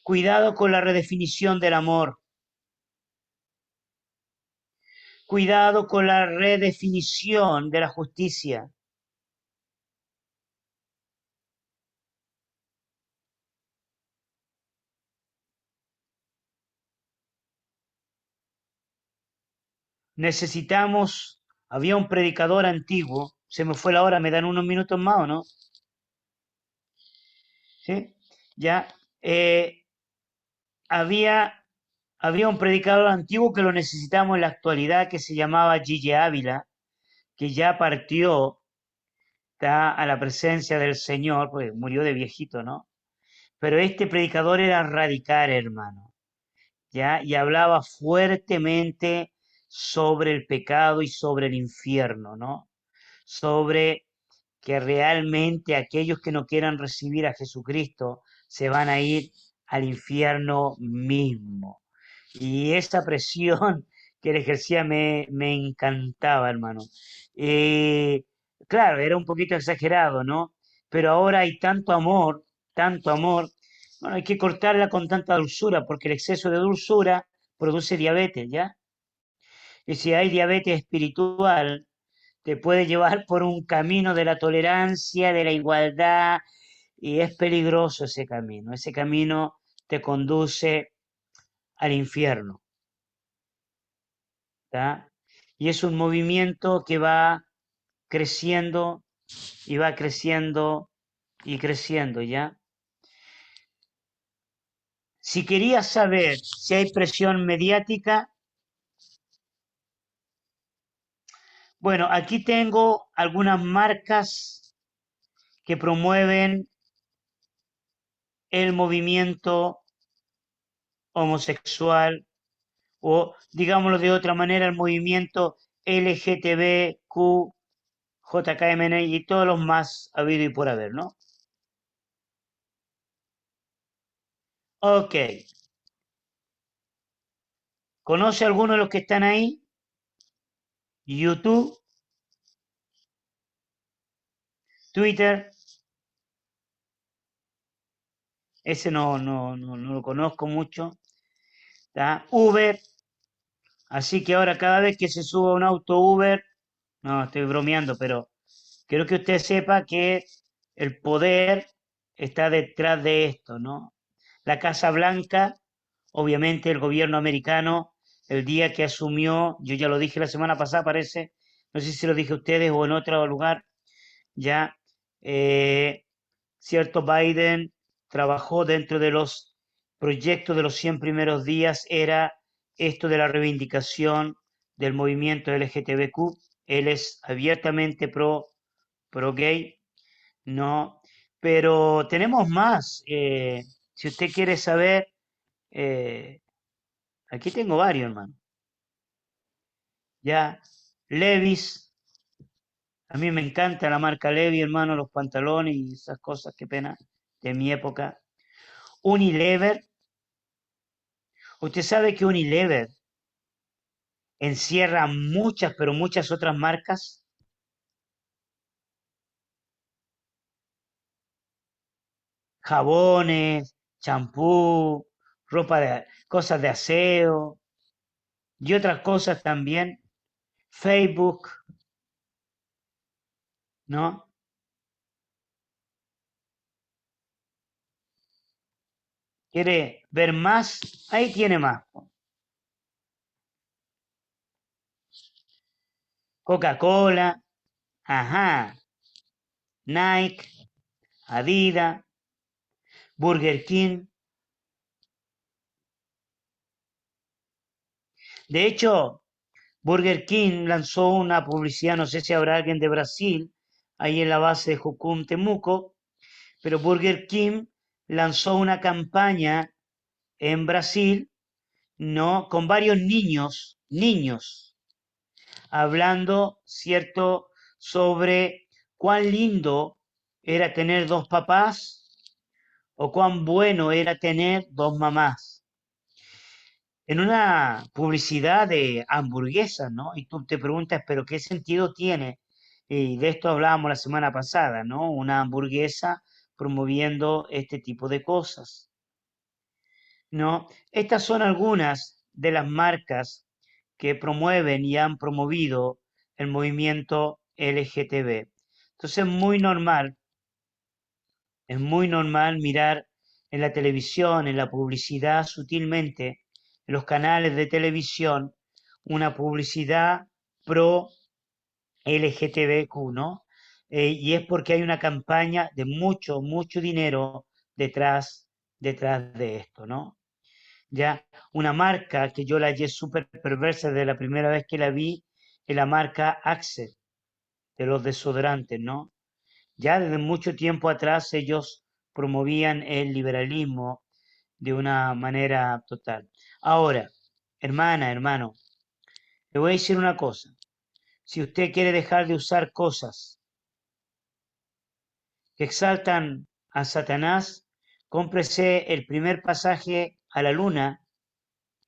Cuidado con la redefinición del amor. Cuidado con la redefinición de la justicia. Necesitamos, había un predicador antiguo, se me fue la hora, me dan unos minutos más o no, ¿sí? Ya, había, había un predicador antiguo que lo necesitamos en la actualidad que se llamaba Gigi Ávila, que ya partió, está a la presencia del Señor, pues murió de viejito, ¿no? Pero este predicador era radical, hermano, ¿ya? Y hablaba fuertemente sobre el pecado y sobre el infierno, ¿no? Sobre que realmente aquellos que no quieran recibir a Jesucristo se van a ir al infierno mismo. Y esa presión que él ejercía me encantaba, hermano. Eh, claro, era un poquito exagerado, ¿no? Pero ahora hay tanto amor. Bueno, hay que cortarla con tanta dulzura, porque el exceso de dulzura produce diabetes, ¿ya? Y si hay diabetes espiritual, te puede llevar por un camino de la tolerancia, de la igualdad, y es peligroso ese camino. Ese camino te conduce al infierno, ¿tá? Y es un movimiento que va creciendo y va creciendo y creciendo, ¿ya? Si querías saber si hay presión mediática, bueno, aquí tengo algunas marcas que promueven el movimiento homosexual o, digámoslo de otra manera, el movimiento LGTBQ, JKMN y todos los más habido y por haber, ¿no? Ok. ¿Conoce alguno de los que están ahí? YouTube, Twitter, ese no lo conozco mucho. ¿Tá? Uber, así que ahora cada vez que se suba un auto Uber, no, estoy bromeando, pero quiero que usted sepa que el poder está detrás de esto, ¿no? La Casa Blanca, obviamente el gobierno americano, el día que asumió, yo ya lo dije la semana pasada, parece, no sé si lo dije a ustedes o en otro lugar, ya, cierto, Biden trabajó dentro de los proyectos de los 100 primeros días, era esto de la reivindicación del movimiento LGTBQ. Él es abiertamente pro gay, ¿no? Pero tenemos más. Si usted quiere saber, eh, aquí tengo varios, hermano. Ya, Levi's, a mí me encanta la marca Levi, hermano, los pantalones y esas cosas, qué pena, de mi época. Unilever, usted sabe que Unilever encierra muchas, pero muchas otras marcas. Jabones, champú, cosas de aseo y otras cosas también. Facebook, ¿no? ¿Quiere ver más? Ahí tiene más. Coca-Cola, ajá, Nike, Adidas, Burger King. De hecho, Burger King lanzó una publicidad, no sé si habrá alguien de Brasil, ahí en la base de Jucum Temuco, pero Burger King lanzó una campaña en Brasil, ¿no? Con varios niños, hablando, ¿cierto?, sobre cuán lindo era tener dos papás o cuán bueno era tener dos mamás. En una publicidad de hamburguesas, ¿no? Y tú te preguntas, ¿pero qué sentido tiene? Y de esto hablábamos la semana pasada, ¿no? Una hamburguesa promoviendo este tipo de cosas, ¿no? Estas son algunas de las marcas que promueven y han promovido el movimiento LGTB. Entonces es muy normal mirar en la televisión, en la publicidad sutilmente, en los canales de televisión, una publicidad pro LGTBQ, ¿no? Y es porque hay una campaña de mucho dinero detrás de esto, ¿no? Ya una marca que yo la hallé súper perversa desde la primera vez que la vi, es la marca Axe, de los desodorantes, ¿no? Ya desde mucho tiempo atrás ellos promovían el liberalismo de una manera total. Ahora, hermana, hermano, le voy a decir una cosa. Si usted quiere dejar de usar cosas que exaltan a Satanás, cómprese el primer pasaje a la luna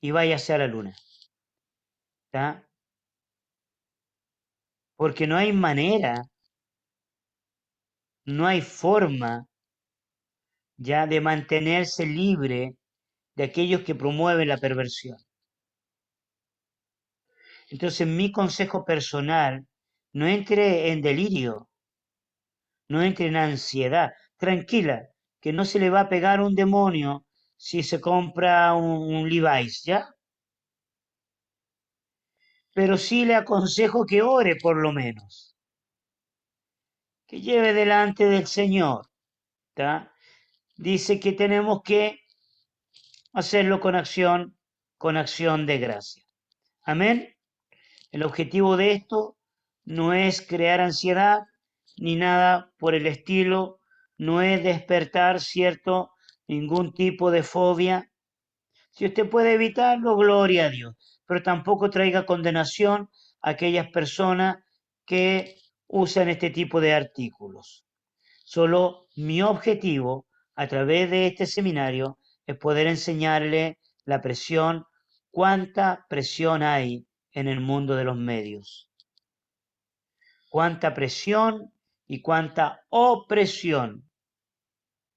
y váyase a la luna. ¿Tá? Porque no hay manera, no hay forma ya de mantenerse libre de aquellos que promueven la perversión. Entonces, mi consejo personal, no entre en delirio, no entre en ansiedad. Tranquila, que no se le va a pegar un demonio si se compra un Levi's, ¿ya? Pero sí le aconsejo que ore por lo menos, que lleve delante del Señor, ¿tá? Dice que tenemos que hacerlo con acción de gracia. Amén. El objetivo de esto no es crear ansiedad ni nada por el estilo, no es despertar, ¿cierto?, ningún tipo de fobia. Si usted puede evitarlo, gloria a Dios, pero tampoco traiga condenación a aquellas personas que usan este tipo de artículos. Solo mi objetivo a través de este seminario es poder enseñarle la presión, cuánta presión hay en el mundo de los medios, cuánta presión y cuánta opresión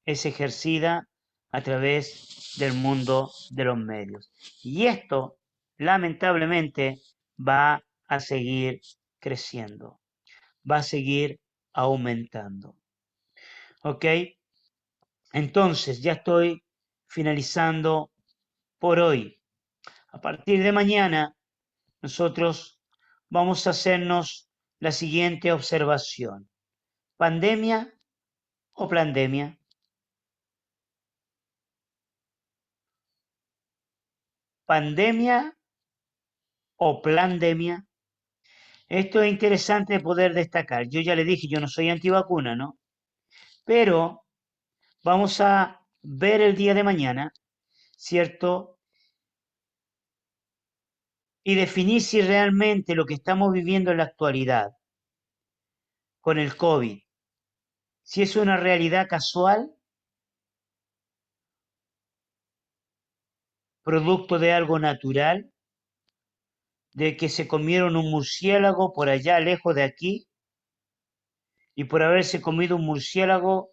es ejercida a través del mundo de los medios. Y esto, lamentablemente, va a seguir creciendo, va a seguir aumentando. ¿Ok? Entonces, ya estoy finalizando por hoy. A partir de mañana, nosotros vamos a hacernos la siguiente observación. ¿Pandemia o plandemia? ¿Pandemia o plandemia? Esto es interesante de poder destacar. Yo ya le dije, yo no soy antivacuna, ¿no? Pero vamos a ver el día de mañana, ¿cierto? Y definir si realmente lo que estamos viviendo en la actualidad con el COVID, si es una realidad casual, producto de algo natural, de que se comieron un murciélago por allá lejos de aquí, y por haberse comido un murciélago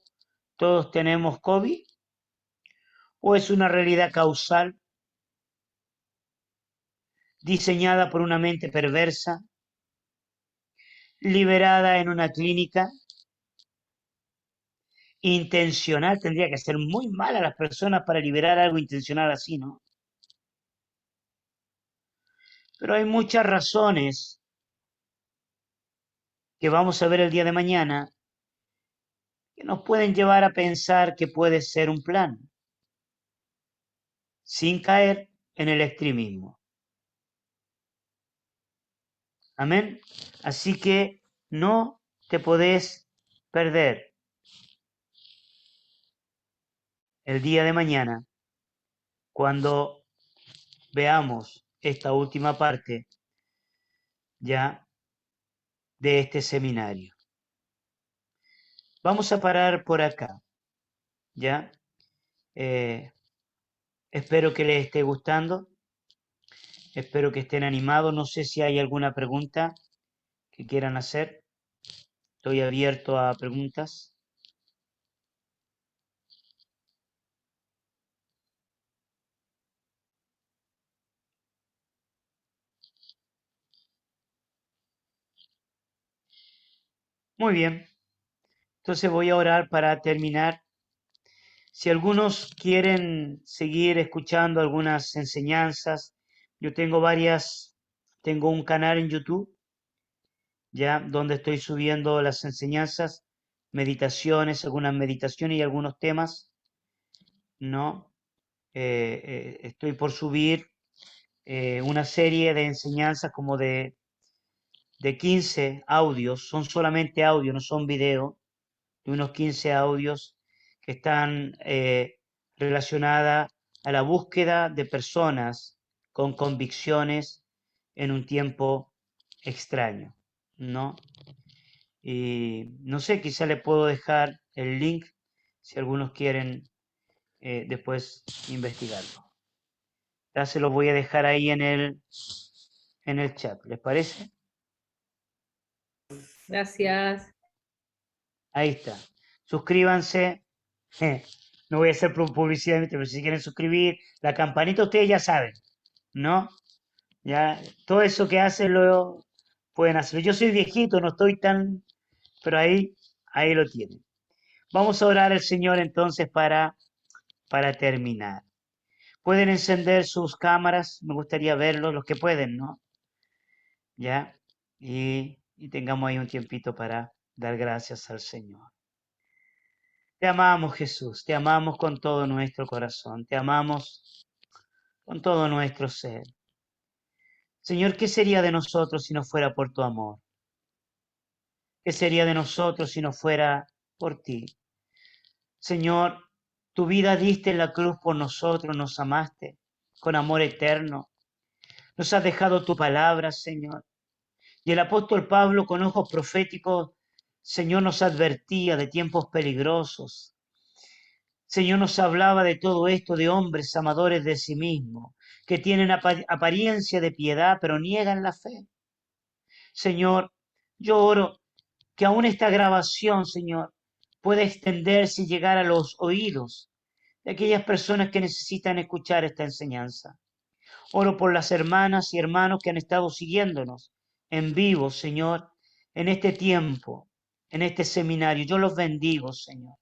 todos tenemos COVID, o es una realidad causal diseñada por una mente perversa, liberada en una clínica, intencional. Tendría que ser muy mala las personas para liberar algo intencional así, ¿no? Pero hay muchas razones que vamos a ver el día de mañana que nos pueden llevar a pensar que puede ser un plan, sin caer en el extremismo. Amén. Así que no te podés perder el día de mañana cuando veamos esta última parte ya de este seminario. Vamos a parar por acá, ¿ya? Espero que les esté gustando, espero que estén animados. No sé si hay alguna pregunta que quieran hacer. Estoy abierto a preguntas. Muy bien, entonces voy a orar para terminar. Si algunos quieren seguir escuchando algunas enseñanzas, yo tengo tengo un canal en YouTube, ya, donde estoy subiendo las enseñanzas, meditaciones, algunas meditaciones y algunos temas, ¿no? Estoy por subir una serie de enseñanzas como de 15 audios, son solamente audios, no son videos, de unos 15 audios que están relacionadas a la búsqueda de personas con convicciones en un tiempo extraño, ¿no? Y no sé, quizá le puedo dejar el link si algunos quieren después investigarlo. Ya se los voy a dejar ahí en el chat, ¿les parece? Gracias. Ahí está. Suscríbanse. No voy a hacer publicidad, pero si quieren suscribir, la campanita ustedes ya saben, ¿no? Ya, todo eso que hacen lo pueden hacer. Yo soy viejito, no estoy tan, pero ahí lo tienen. Vamos a orar al Señor entonces para terminar. Pueden encender sus cámaras, me gustaría verlos, los que pueden, ¿no? Ya, y tengamos ahí un tiempito para dar gracias al Señor. Te amamos, Jesús, te amamos con todo nuestro corazón, te amamos con todo nuestro ser. Señor, ¿qué sería de nosotros si no fuera por tu amor? ¿Qué sería de nosotros si no fuera por ti? Señor, tu vida diste en la cruz por nosotros, nos amaste con amor eterno. Nos has dejado tu palabra, Señor. Y el apóstol Pablo, con ojos proféticos, Señor, nos advertía de tiempos peligrosos. Señor, nos hablaba de todo esto, de hombres amadores de sí mismos, que tienen apariencia de piedad, pero niegan la fe. Señor, yo oro que aún esta grabación, Señor, pueda extenderse y llegar a los oídos de aquellas personas que necesitan escuchar esta enseñanza. Oro por las hermanas y hermanos que han estado siguiéndonos en vivo, Señor, en este tiempo, en este seminario. Yo los bendigo, Señor.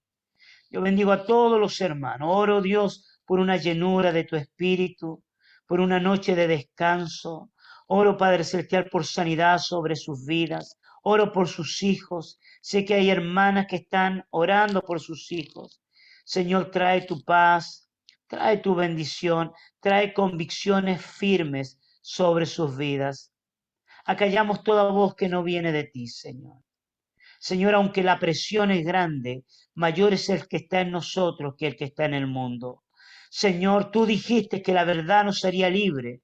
Yo bendigo a todos los hermanos. Oro, Dios, por una llenura de tu espíritu, por una noche de descanso. Oro, Padre Celestial, por sanidad sobre sus vidas. Oro por sus hijos. Sé que hay hermanas que están orando por sus hijos. Señor, trae tu paz, trae tu bendición, trae convicciones firmes sobre sus vidas. Acallamos toda voz que no viene de ti, Señor. Señor, aunque la presión es grande, mayor es el que está en nosotros que el que está en el mundo. Señor, tú dijiste que la verdad nos haría libre.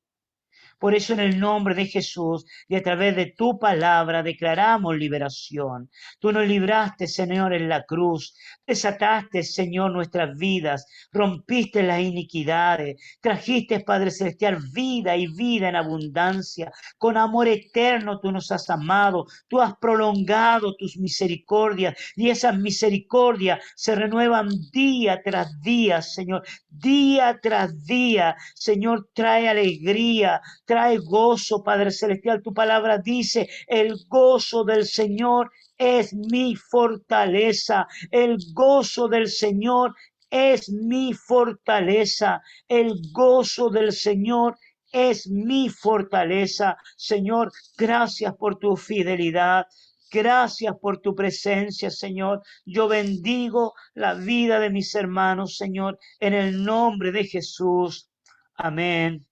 Por eso en el nombre de Jesús y a través de tu palabra declaramos liberación. Tú nos libraste, Señor, en la cruz. Desataste, Señor, nuestras vidas. Rompiste las iniquidades. Trajiste, Padre Celestial, vida y vida en abundancia. Con amor eterno tú nos has amado. Tú has prolongado tus misericordias y esas misericordias se renuevan día tras día, Señor. Día tras día, Señor, trae alegría, trae gozo, Padre Celestial. Tu palabra dice, el gozo del Señor es mi fortaleza. El gozo del Señor es mi fortaleza. El gozo del Señor es mi fortaleza. Señor, gracias por tu fidelidad. Gracias por tu presencia, Señor. Yo bendigo la vida de mis hermanos, Señor, en el nombre de Jesús. Amén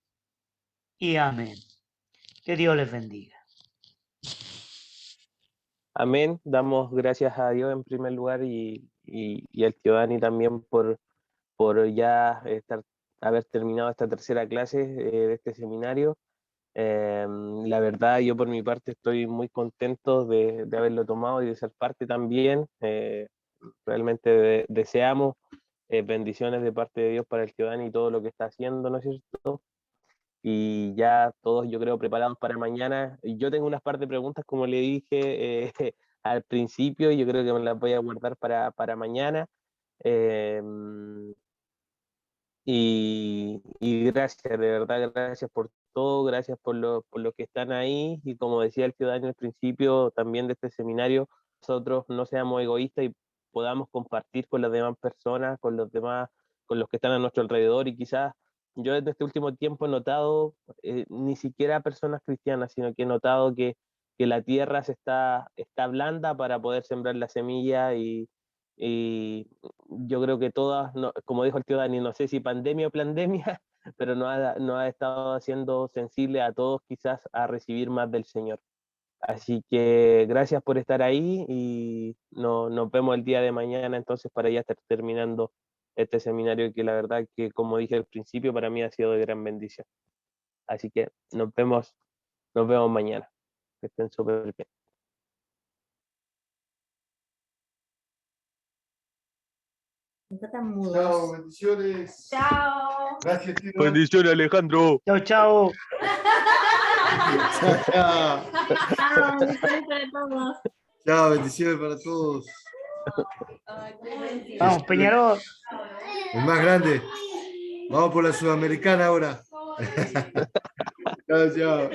y amén. Que Dios les bendiga. Amén. Damos gracias a Dios en primer lugar y al tío Dani también por ya estar haber terminado esta tercera clase de este seminario. La verdad, yo por mi parte estoy muy contento de haberlo tomado y de ser parte también. Realmente deseamos bendiciones de parte de Dios para el Giovanni y todo lo que está haciendo, ¿no es cierto? Y ya todos, yo creo, preparados para mañana. Y yo tengo unas par de preguntas, como le dije al principio, y yo creo que me las voy a guardar para mañana. Eh, y gracias, de verdad, gracias por todo, gracias por lo que están ahí. Y como decía el ciudadano al principio también de este seminario, nosotros no seamos egoístas y podamos compartir con las demás personas, con los demás, con los que están a nuestro alrededor. Y quizás yo desde este último tiempo he notado, ni siquiera personas cristianas, sino que he notado que la tierra está blanda para poder sembrar la semilla y yo creo que todas, como dijo el tío Dani, no sé si pandemia o pandemia, pero nos ha estado haciendo sensible a todos quizás a recibir más del Señor. Así que gracias por estar ahí y nos vemos el día de mañana entonces para ya estar terminando este seminario que la verdad que como dije al principio para mí ha sido de gran bendición. Así que nos vemos mañana. Que estén súper bien. Chao, bendiciones. Chao. Gracias, tío. Bendiciones, Alejandro. Chao, chao. Chao, chao. Chao. Bendiciones para todos. Chao, bendiciones para todos. Vamos, Peñarol. El más grande. Vamos por la Sudamericana ahora. Chao, chao.